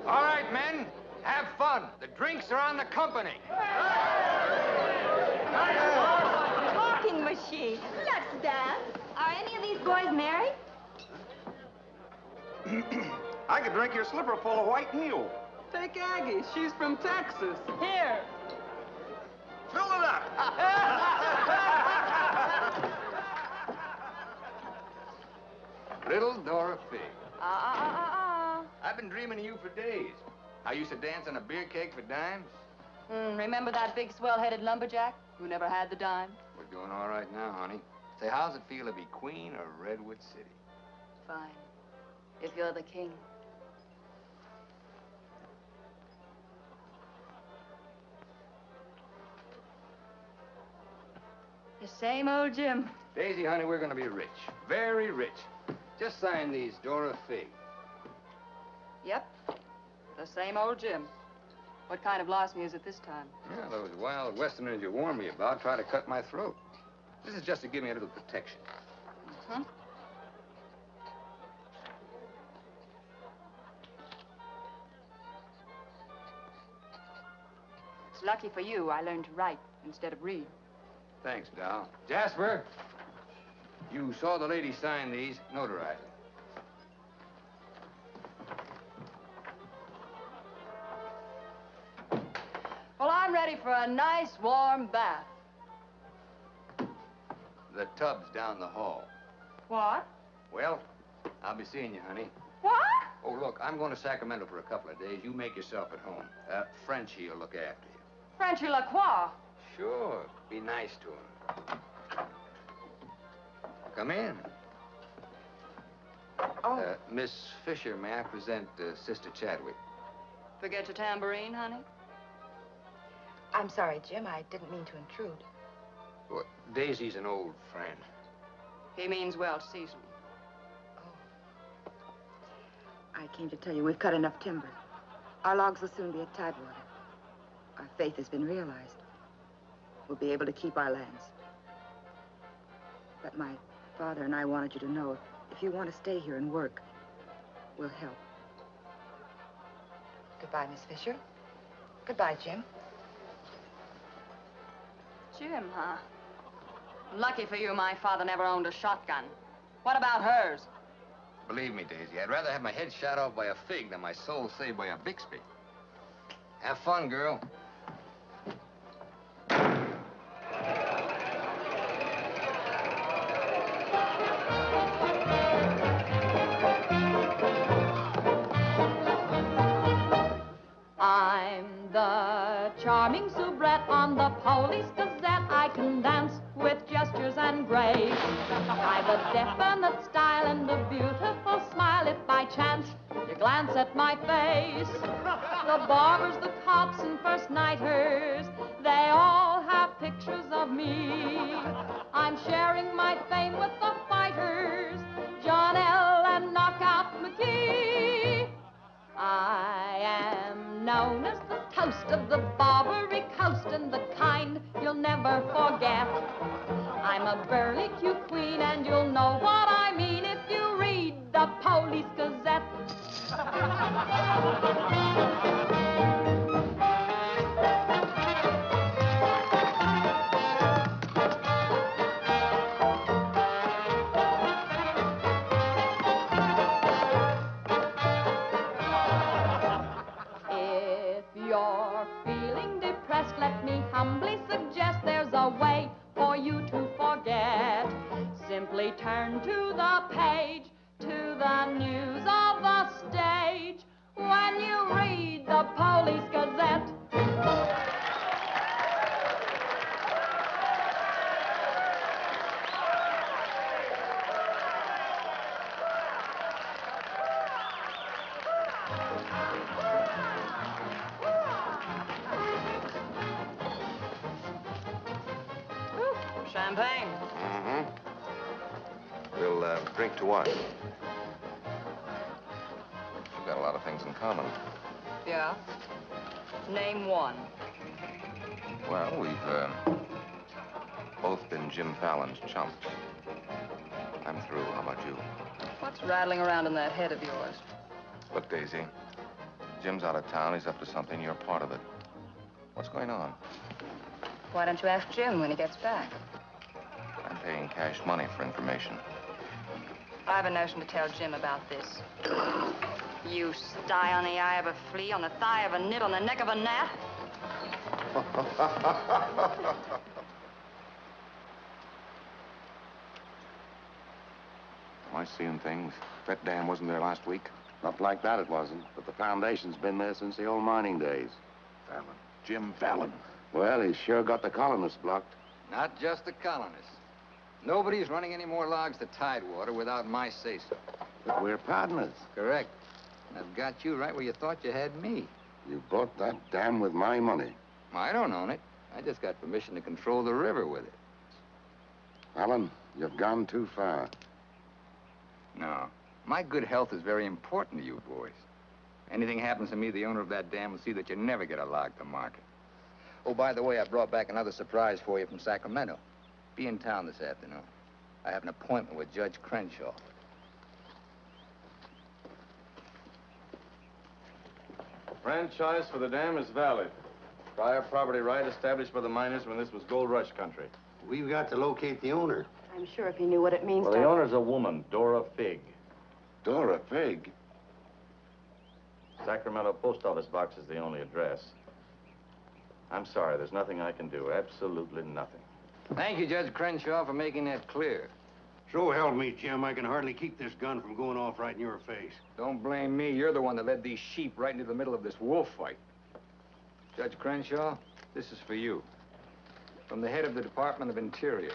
All right, men, have fun. The drinks are on the company. Talking machine. Let's dance. Are any of these boys married? I could drink your slipper full of white mule. Take Aggie. She's from Texas. Here. Fill it up. Little Dora Fig. I've been dreaming of you for days. I used to dance on a beer keg for dimes. Remember that big swell-headed lumberjack who never had the dime? We're doing all right now, honey. Say, how's it feel to be queen of Redwood City? Fine. If you're the king. The same old Jim. Daisy, honey, we're gonna be rich. Very rich. Just sign these, Dora Fig. Yep. The same old Jim. What kind of loss music this time? Yeah, those wild Westerners you warned me about try to cut my throat. This is just to give me a little protection. Huh? It's lucky for you I learned to write instead of read. Thanks, Doll. Jasper, you saw the lady sign these. Notarize it. Well, I'm ready for a nice warm bath. The tub's down the hall. What? Well, I'll be seeing you, honey. What? Oh, look, I'm going to Sacramento for a couple of days. You make yourself at home. Frenchie will look after you. Frenchy Lacroix. Sure. Be nice to him. Come in. Oh. Miss Fisher, may I present Sister Chadwick? Forget your tambourine, honey? I'm sorry, Jim. I didn't mean to intrude. Well, Daisy's an old friend. He means well seasoned. I came to tell you we've cut enough timber. Our logs will soon be at tidewater. Our faith has been realized. We'll be able to keep our lands. But my father and I wanted you to know if you want to stay here and work, we'll help. Goodbye, Miss Fisher. Goodbye, Jim. Jim, huh? Lucky for you, my father never owned a shotgun. What about hers? Believe me, Daisy, I'd rather have my head shot off by a fig than my soul saved by a Bixby. Have fun, girl. I'm the charming soubrette on the Police Gazette. I can dance with gestures and grace. I've a definite style and a beautiful smile. If by chance you glance at my face, the barbers, the cops, and first-nighters, they all have pictures of me. I'm sharing my fame with the fighters, John L. and Knockout McGee. I am known as the toast of the Barbary Coast and the kind you'll never forget. I'm a burly cute queen and you'll know what I mean if you read the Police Gazette. Let me humbly suggest there's a way for you to forget. Simply turn to the page, to the news of the stage, when you read the Police Gazette. Champagne. Mm-hmm. We'll drink to what? We've got a lot of things in common. Yeah? Name one. Well, we've both been Jim Fallon's chumps. I'm through. How about you? What's rattling around in that head of yours? Look, Daisy, Jim's out of town. He's up to something. You're part of it. What's going on? Why don't you ask Jim when he gets back? I'm paying cash money for information. I have a notion to tell Jim about this. You sty on the eye of a flea, on the thigh of a nit, on the neck of a gnat. Am I seeing things? That dam wasn't there last week? Not like that, it wasn't. But the foundation's been there since the old mining days. Fallon. Jim Fallon. Well, he's sure got the colonists blocked. Not just the colonists. Nobody's running any more logs to Tidewater without my say-so. But we're partners. Correct. And I've got you right where you thought you had me. You bought that dam with my money. I don't own it. I just got permission to control the river with it. Alan, you've gone too far. No. My good health is very important to you boys. Anything happens to me, the owner of that dam will see that you never get a log to market. Oh, by the way, I brought back another surprise for you from Sacramento. Be in town this afternoon. I have an appointment with Judge Crenshaw. Franchise for the dam is valid. Prior property right established by the miners when this was gold rush country. We've got to locate the owner. I'm sure if he knew what it means Well, to... the owner's a woman, Dora Fig. Dora Fig? Sacramento post office box is the only address. I'm sorry, there's nothing I can do. Absolutely nothing. Thank you, Judge Crenshaw, for making that clear. So help me, Jim. I can hardly keep this gun from going off right in your face. Don't blame me. You're the one that led these sheep right into the middle of this wolf fight. Judge Crenshaw, this is for you. From the head of the Department of Interior.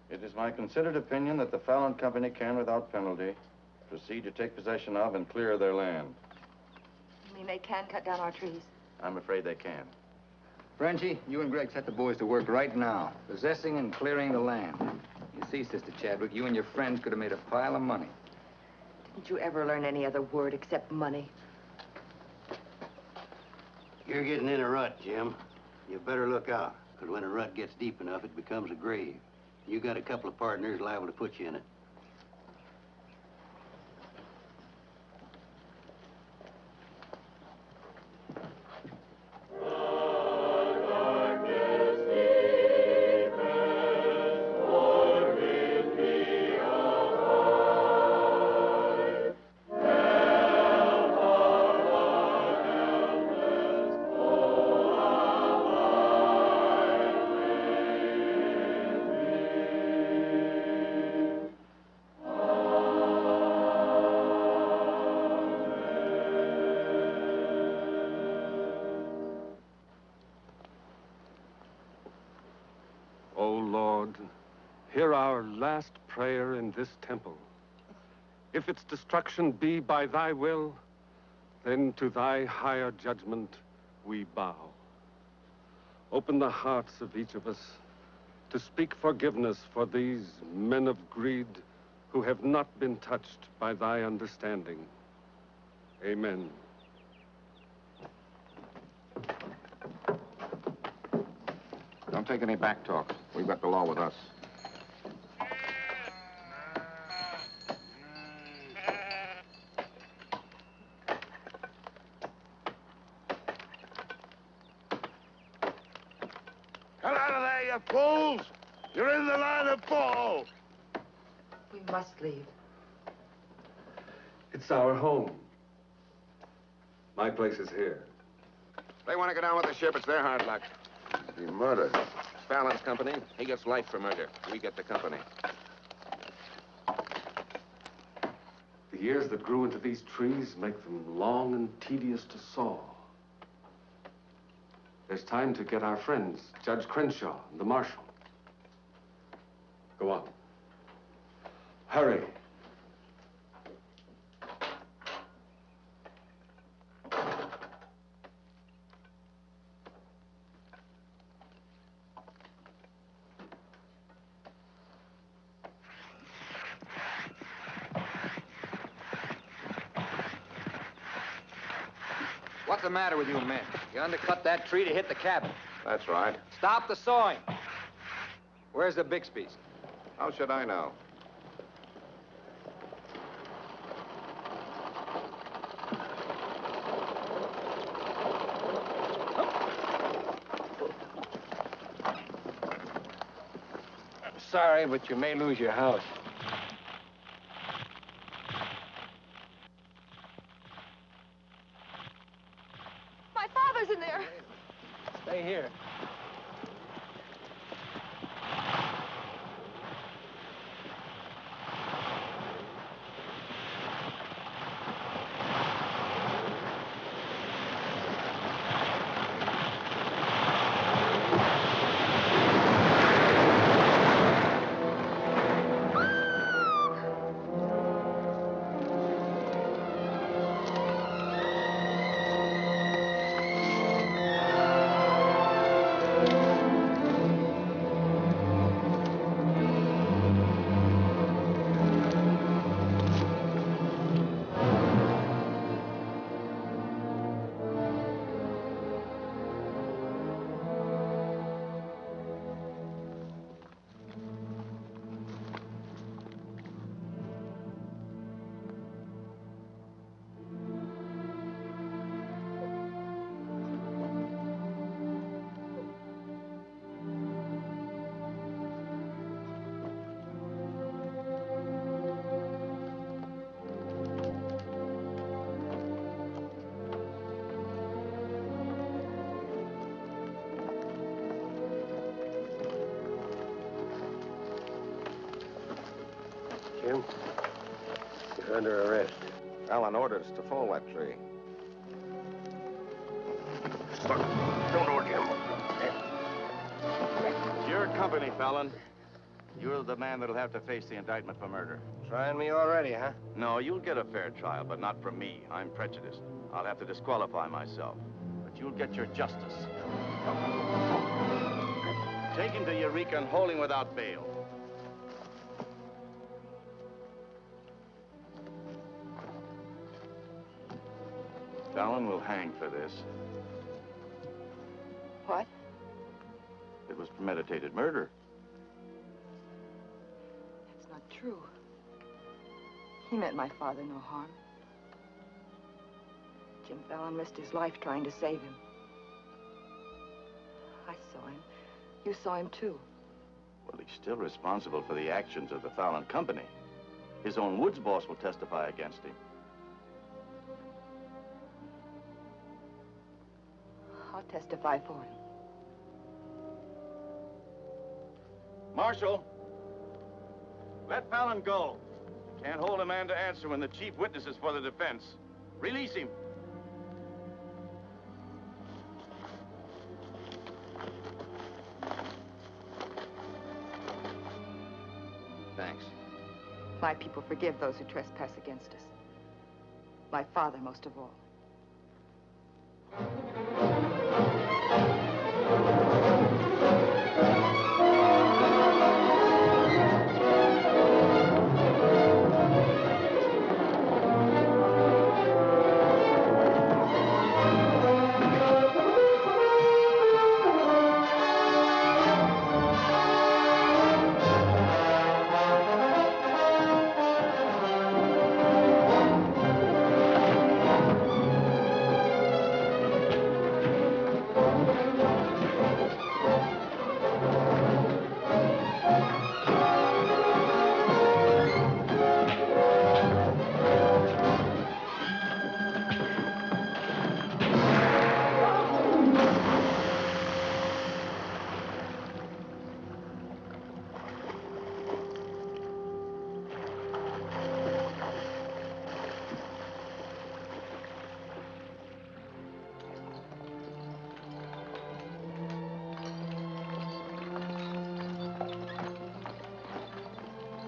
It is my considered opinion that the Fallon Company can, without penalty, proceed to take possession of and clear their land. You mean they can cut down our trees? I'm afraid they can. Frenchie, you and Greg set the boys to work right now, possessing and clearing the land. You see, Sister Chadwick, you and your friends could have made a pile of money. Didn't you ever learn any other word except money? You're getting in a rut, Jim. You better look out, because when a rut gets deep enough, it becomes a grave. You got a couple of partners liable to put you in it. Hear our last prayer in this temple. If its destruction be by thy will, then to thy higher judgment we bow. Open the hearts of each of us to speak forgiveness for these men of greed who have not been touched by thy understanding. Amen. Don't take any back talk. We've got the law with us. Get out of there, you fools! You're in the line of fall! We must leave. It's our home. My place is here. They want to go down with the ship. It's their hard luck. Be murdered. It's Fallon's company. He gets life for murder. We get the company. The years that grew into these trees make them long and tedious to saw. There's time to get our friends, Judge Crenshaw and the marshal. Go on. Hurry. What's the matter with you men? You undercut that tree to hit the cabin. That's right. Stop the sawing. Where's the Bixby's? How should I know? Sorry, but you may lose your house. My father's in there. Stay here. Jim, you're under arrest. Alan ordered us to fall that tree. Don't hold him. Your company, Fallon. You're the man that'll have to face the indictment for murder. Trying me already, huh? No, you'll get a fair trial, but not from me. I'm prejudiced. I'll have to disqualify myself. But you'll get your justice. Take him to Eureka and hold him without bail. Fallon will hang for this. What? It was premeditated murder. That's not true. He meant my father no harm. Jim Fallon risked his life trying to save him. I saw him. You saw him, too. Well, he's still responsible for the actions of the Fallon Company. His own woods boss will testify against him. I'll testify for him. Marshal, let Fallon go. You can't hold a man to answer when the chief witness is for the defense. Release him. Thanks. My people forgive those who trespass against us. My father most of all.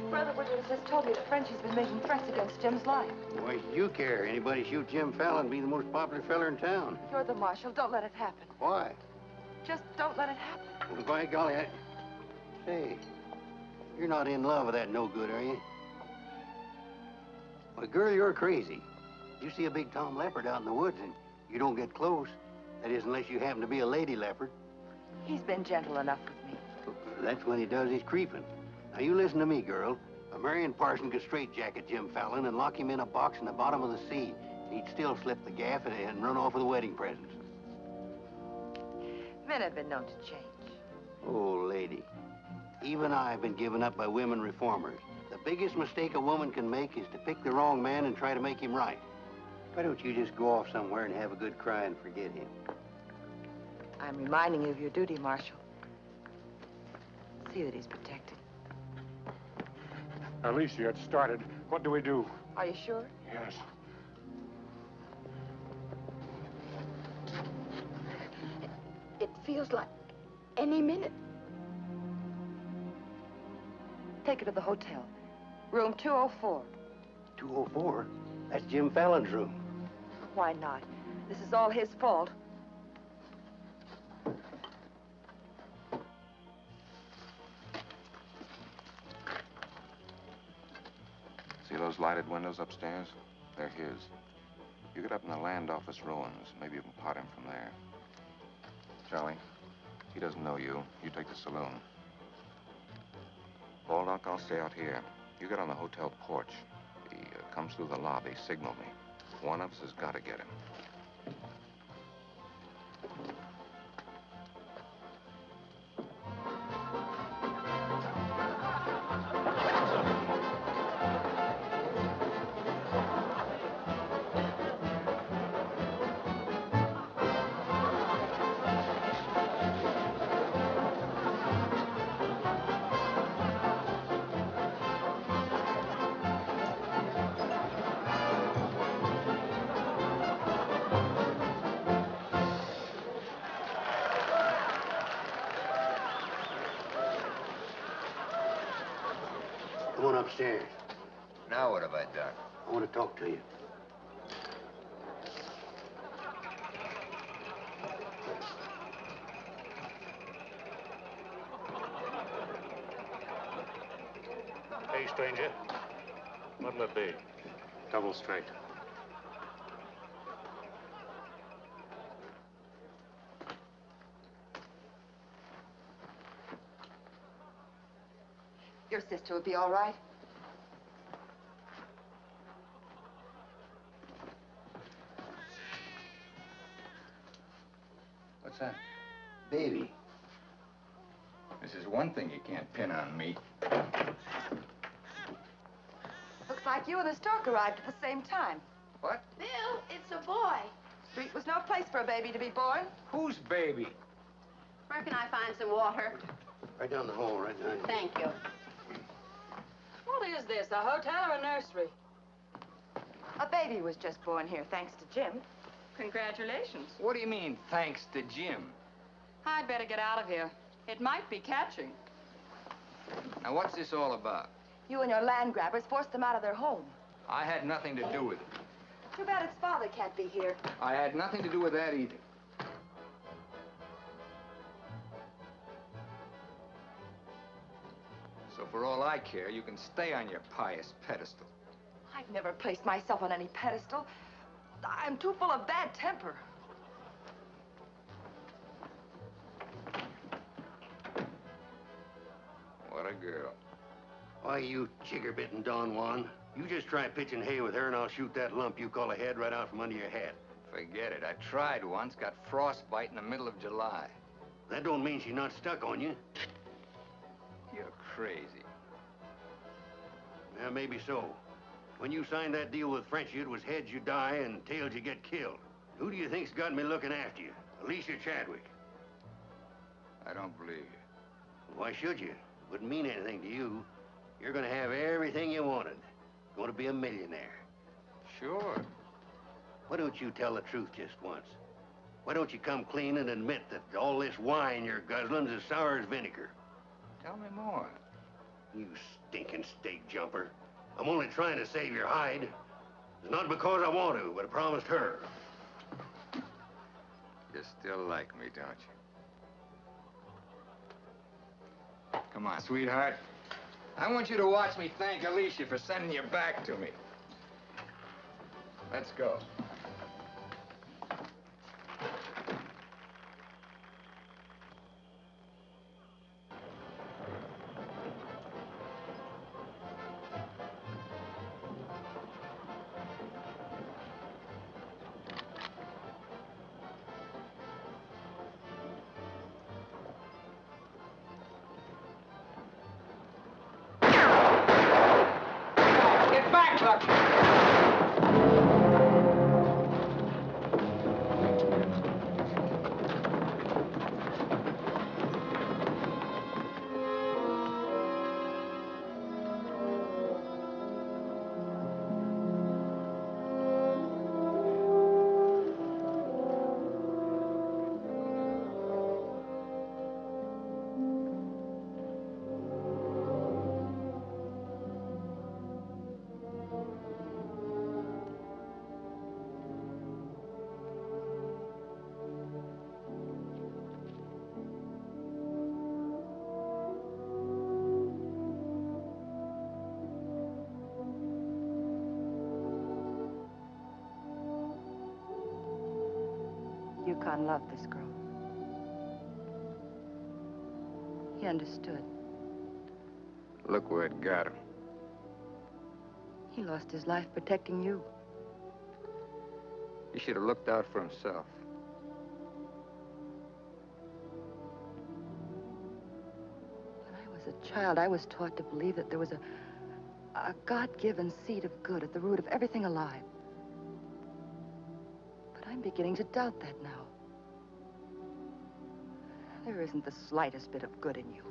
Brother Woodward has just told me that Frenchie's been making threats against Jim's life. Why should you care? Anybody shoot Jim Fallon, be the most popular fella in town. You're the marshal. Don't let it happen. Why? Just don't let it happen. Well, by golly, Say, you're not in love with that no-good, are you? Well, girl, you're crazy. You see a big tom leopard out in the woods, and You don't get close. That is, unless you happen to be a lady leopard. He's been gentle enough with me. That's when he does his creeping. Now, you listen to me, girl. A Marion Parson could straitjacket Jim Fallon and lock him in a box in the bottom of the sea. He'd still slip the gaff and run off with the wedding presents. Men have been known to change. Oh, lady. Even I've been given up by women reformers. The biggest mistake a woman can make is to pick the wrong man and try to make him right. Why don't you just go off somewhere and have a good cry and forget him? I'm reminding you of your duty, Marshal. See that he's protected. Alicia, it started. What do we do? Are you sure? Yes. It feels like any minute. Take her to the hotel. Room 204. 204? That's Jim Fallon's room. Why not? This is all his fault. See those lighted windows upstairs? They're his. You get up in the land office ruins. Maybe you can pot him from there. Charlie, he doesn't know you. You take the saloon. Baldock, I'll stay out here. You get on the hotel porch. He comes through the lobby. Signal me. One of us has got to get him. Come on upstairs. Now what have I done? I want to talk to you. Hey, stranger. What'll it be? Double straight. Your sister would be all right. What's that? Baby. This is one thing you can't pin on me. Looks like you and the stork arrived at the same time. What? Bill, it's a boy. Street was no place for a baby to be born. Whose baby? Where can I find some water? Right down the hall, right behind you. Thank you. What is this, a hotel or a nursery? A baby was just born here, thanks to Jim. Congratulations. What do you mean, thanks to Jim? I'd better get out of here. It might be catching. Now, what's this all about? You and your land grabbers forced them out of their home. I had nothing to do with it. Too bad its father can't be here. I had nothing to do with that either. So for all I care, you can stay on your pious pedestal. I've never placed myself on any pedestal. I'm too full of bad temper. What a girl. Why, you chigger-bitten Don Juan. You just try pitching hay with her and I'll shoot that lump you call a head right out from under your hat. Forget it. I tried once, got frostbite in the middle of July. That don't mean she's not stuck on you. You're crazy. Yeah, maybe so. When you signed that deal with Frenchy, it was heads you die and tails you get killed. Who do you think's got me looking after you? Alicia Chadwick. I don't believe you. Why should you? It wouldn't mean anything to you. You're gonna have everything you wanted. Going to be a millionaire. Sure. Why don't you tell the truth just once? Why don't you come clean and admit that all this wine you're guzzling's as sour as vinegar? Tell me more. You stinking steak jumper. I'm only trying to save your hide. It's not because I want to, but I promised her. You still like me, don't you? Come on, sweetheart. I want you to watch me thank Alicia for sending you back to me. Let's go. Yukon loved this girl. He understood. Look where it got him. He lost his life protecting you. He should have looked out for himself. When I was a child, I was taught to believe that there was a God-given seed of good at the root of everything alive. But I'm beginning to doubt that now. There isn't the slightest bit of good in you.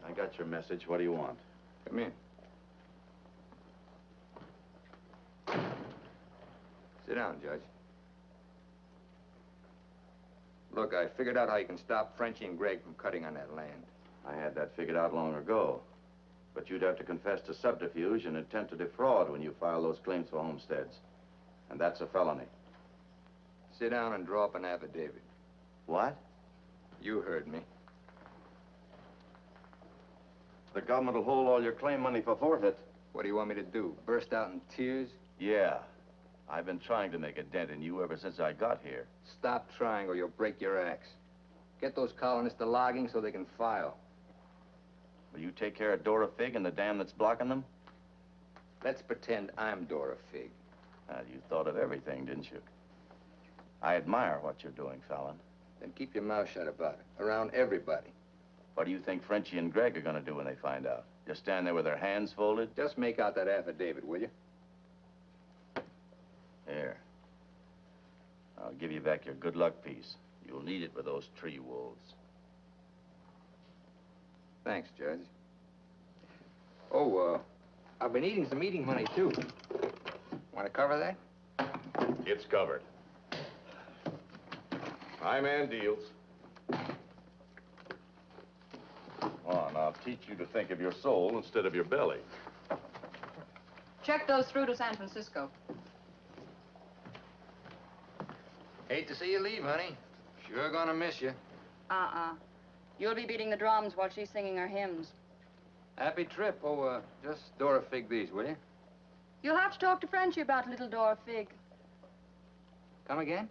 I got your message. What do you want? Come in. Sit down, Judge. Look, I figured out how you can stop Frenchie and Greg from cutting on that land. I had that figured out long ago. But you'd have to confess to subterfuge and attempt to defraud when you file those claims for homesteads. And that's a felony. Sit down and draw up an affidavit. What? You heard me. The government will hold all your claim money for forfeit. What do you want me to do? Burst out in tears? Yeah. I've been trying to make a dent in you ever since I got here. Stop trying or you'll break your axe. Get those colonists to logging so they can file. Will you take care of Dora Fig and the dam that's blocking them? Let's pretend I'm Dora Fig. You thought of everything, didn't you? I admire what you're doing, Fallon. Then keep your mouth shut about it, around everybody. What do you think Frenchie and Greg are going to do when they find out? Just stand there with their hands folded? Just make out that affidavit, will you? Here. I'll give you back your good luck piece. You'll need it with those tree wolves. Thanks, Judge. Oh, I've been eating some eating money, too. Want to cover that? It's covered. My man deals. Oh, and I'll teach you to think of your soul instead of your belly. Check those through to San Francisco. Hate to see you leave, honey. Sure gonna miss you. You'll be beating the drums while she's singing her hymns. Happy trip. Oh, just Dora Fig these, will you? You'll have to talk to Frenchie about little Dora Fig. Come again?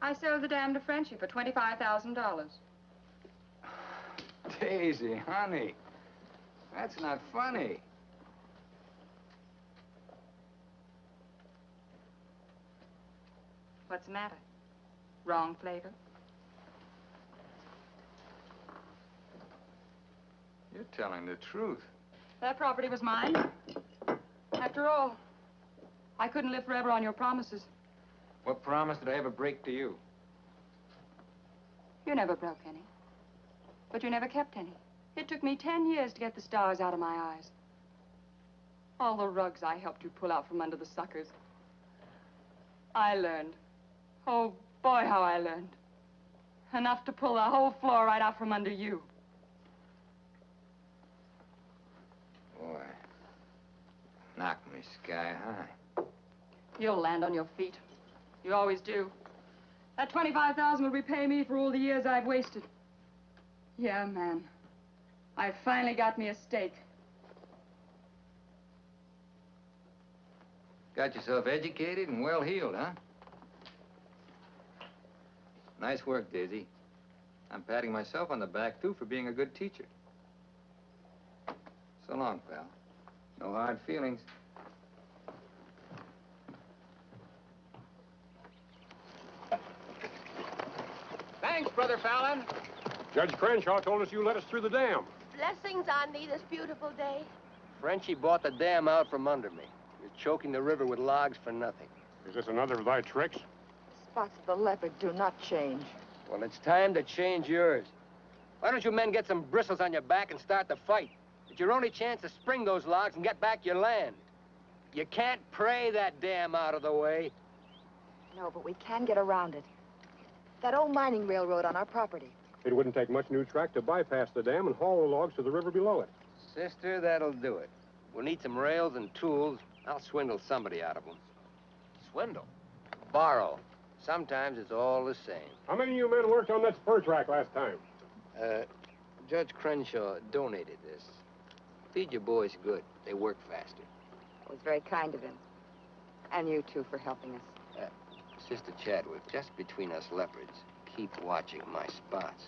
I sold the dam to Frenchie for $25,000. Daisy, honey. That's not funny. What's the matter? Wrong flavor? You're telling the truth. That property was mine. After all, I couldn't live forever on your promises. What promise did I ever break to you? You never broke any. But you never kept any. It took me 10 years to get the stars out of my eyes. All the rugs I helped you pull out from under the suckers. I learned. Oh, boy, how I learned. Enough to pull the whole floor right out from under you. Boy, knocked me sky high. You'll land on your feet. You always do. That $25,000 will repay me for all the years I've wasted. Yeah, man. I finally got me a stake. Got yourself educated and well-heeled, huh? Nice work, Daisy. I'm patting myself on the back, too, for being a good teacher. So long, pal. No hard feelings. Thanks, Brother Fallon. Judge Crenshaw told us you let us through the dam. Blessings on thee this beautiful day. Frenchie bought the dam out from under me. You're choking the river with logs for nothing. Is this another of thy tricks? Spots of the leopard do not change. Well, it's time to change yours. Why don't you men get some bristles on your back and start the fight? It's your only chance to spring those logs and get back your land. You can't pray that dam out of the way. No, but we can get around it. That old mining railroad on our property. It wouldn't take much new track to bypass the dam and haul the logs to the river below it. Sister, that'll do it. We'll need some rails and tools. I'll swindle somebody out of them. Swindle? Borrow. Sometimes it's all the same. How many of you men worked on that spur track last time? Judge Crenshaw donated this. Feed your boys good. They work faster. It was very kind of him. And you, too, for helping us. Sister Chadwick, just between us leopards, keep watching my spots.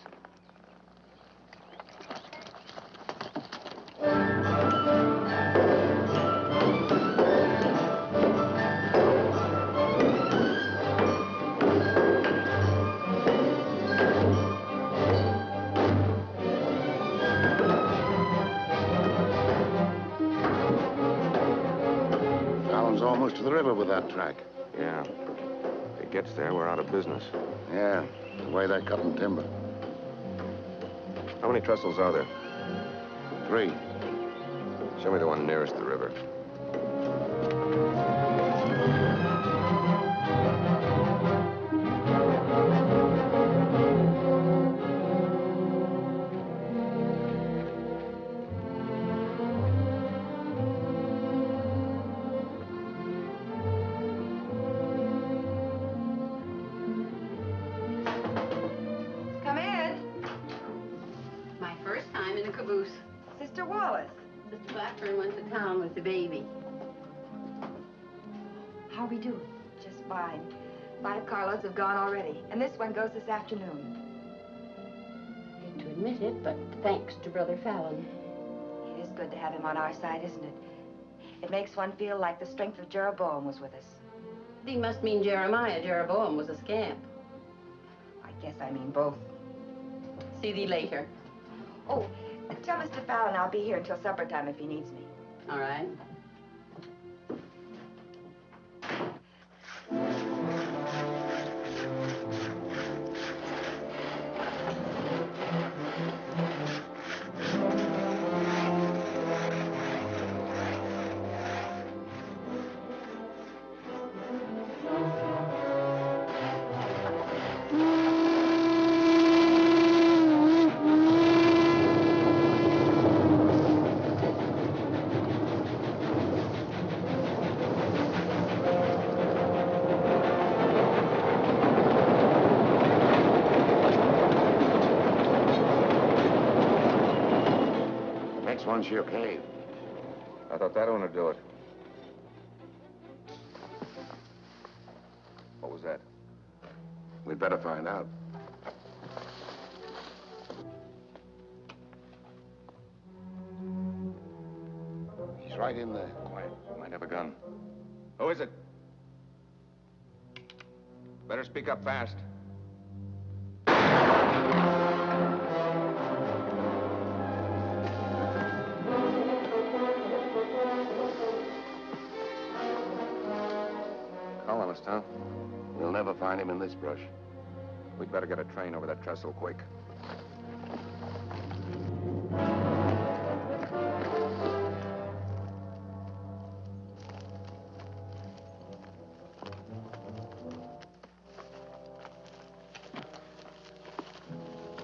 Fallon's almost to the river with that track. Yeah. If it gets there, we're out of business. Yeah, the way they're cutting timber. How many trestles are there? 3. Show me the one nearest the river. Come in. My first time in a caboose. Sister Wallace. Mr. Blackburn went to town with the baby. How are we doing? Just fine. 5 carloads have gone already, and this one goes this afternoon. Hate to admit it, but thanks to Brother Fallon. It is good to have him on our side, isn't it? It makes one feel like the strength of Jeroboam was with us. Thee must mean Jeremiah. Jeroboam was a scamp. I guess I mean both. See thee later. Oh, tell Mr. Fallon I'll be here until supper time if he needs me. All right. Next one's your cave. I thought that one would do it. What was that? We'd better find out. He's right in there. Quiet. Might have a gun. Who is it? Better speak up fast. Colonist, huh? We'll never find him in this brush. We'd better get a train over that trestle quick.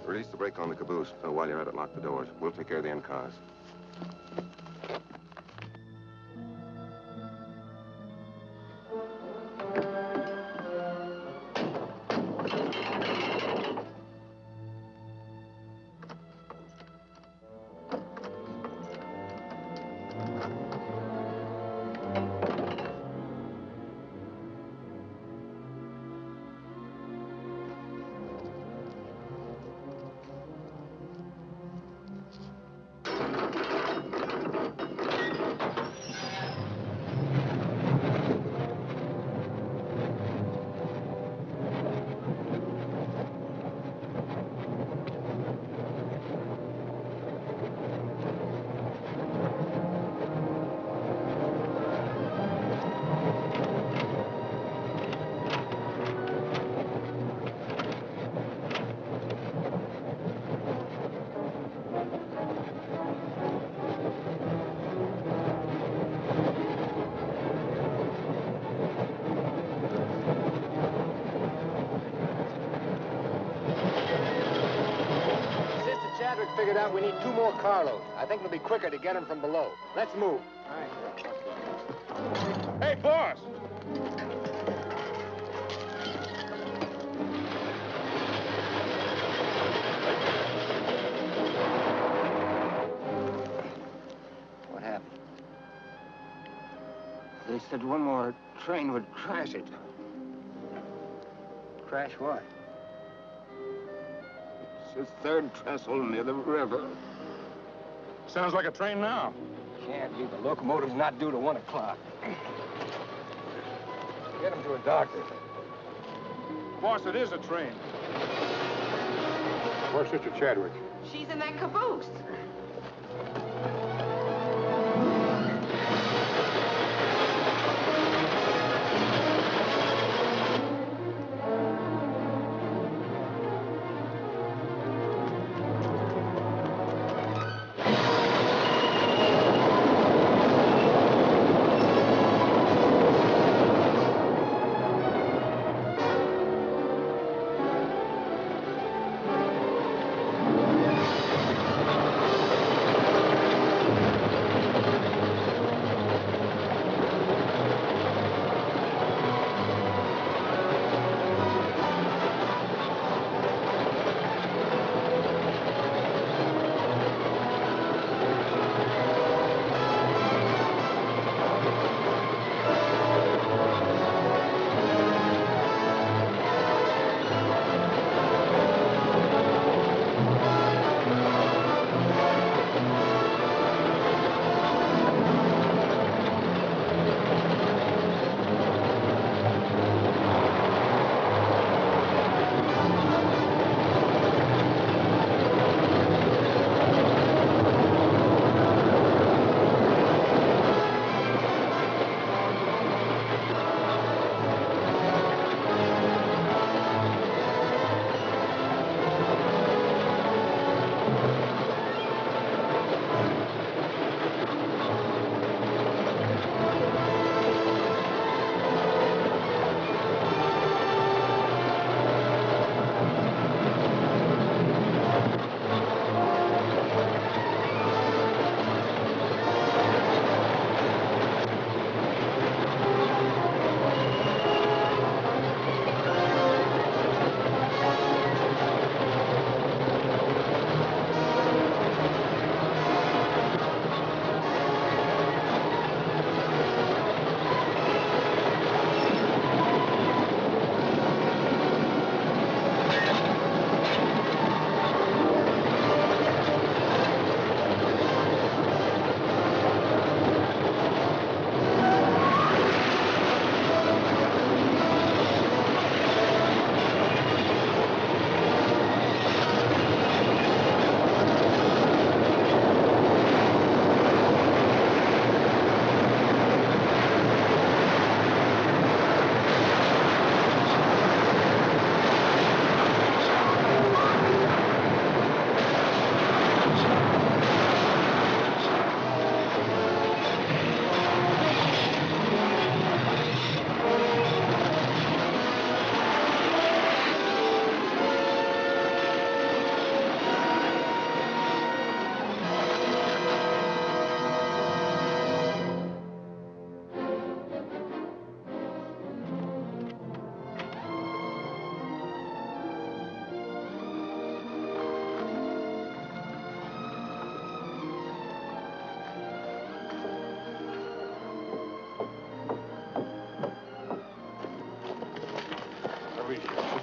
Release the brake on the caboose. While you're at it, lock the doors. We'll take care of the end cars. figured out we need 2 more carloads. I think it'll be quicker to get them from below. Let's move. Hey, boss! What happened? They said one more train would crash it. Crash what? It's the 3rd trestle near the river. Sounds like a train now. Can't be. The locomotive's not due to 1 o'clock. Get him to a doctor. Boss, it is a train. Where's Sister Chadwick? She's in that caboose.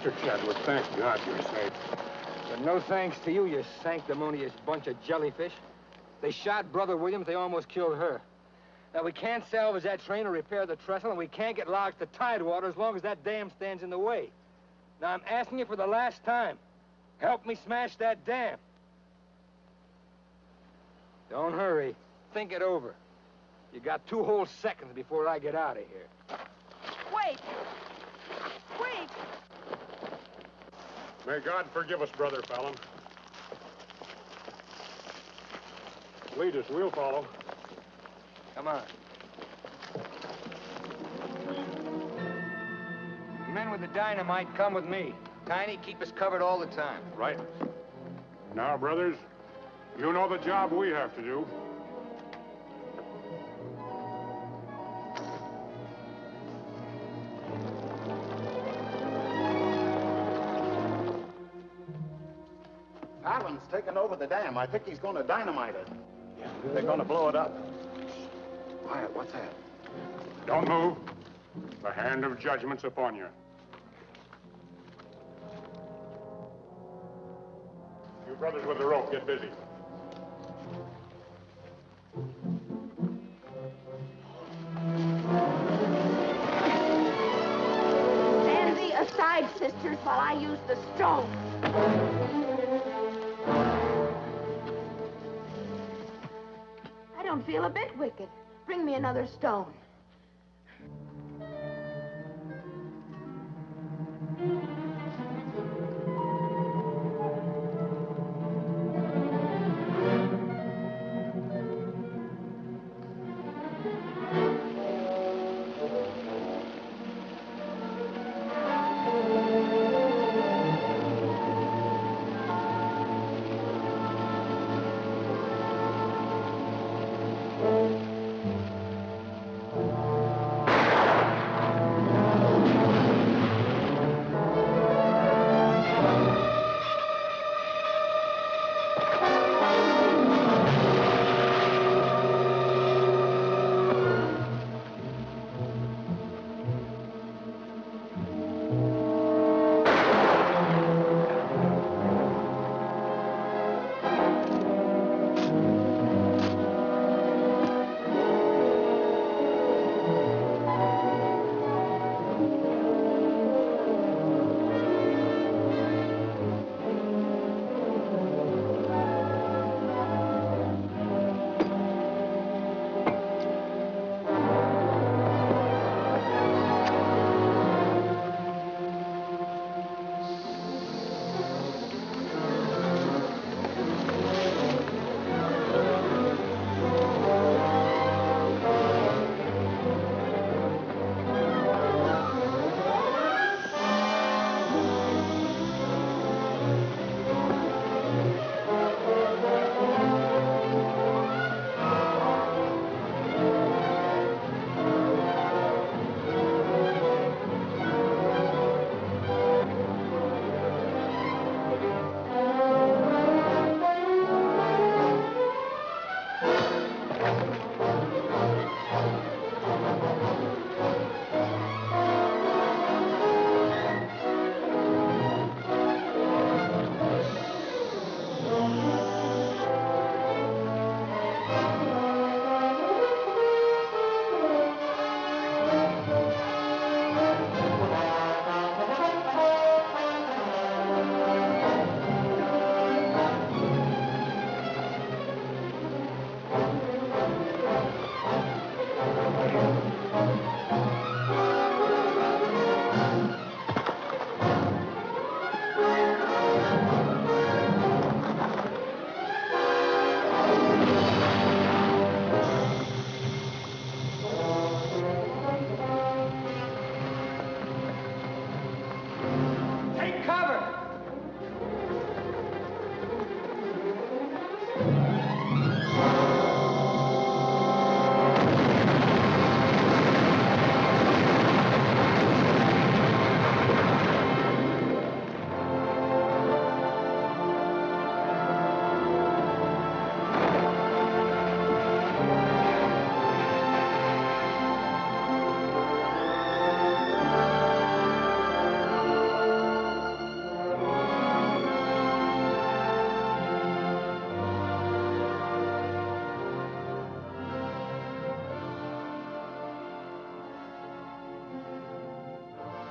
Sister Chadwick, thank God you're safe. But no thanks to you, you sanctimonious bunch of jellyfish. They shot Brother Williams, they almost killed her. Now, we can't salvage that train or repair the trestle, and we can't get logs to Tidewater as long as that dam stands in the way. Now, I'm asking you for the last time. Help me smash that dam. Don't hurry. Think it over. You got 2 whole seconds before I get out of here. Wait! Wait! May God forgive us, Brother Fallon. Lead us, we'll follow. Come on. The men with the dynamite come with me. Tiny, keep us covered all the time. Right. Now, brothers, You know the job we have to do. Fallon's taken over the dam. I think he's going to dynamite it. Yeah, they're going to blow it up. Quiet, what's that? Don't move. The hand of judgment's upon you. You brothers with the rope, get busy. Stand thee aside, sisters, while I use the stone. I don't feel a bit wicked. Bring me another stone.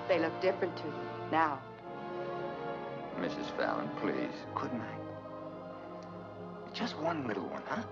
They look different to you now. Mrs. Fallon, please, couldn't I? Just one little one, huh?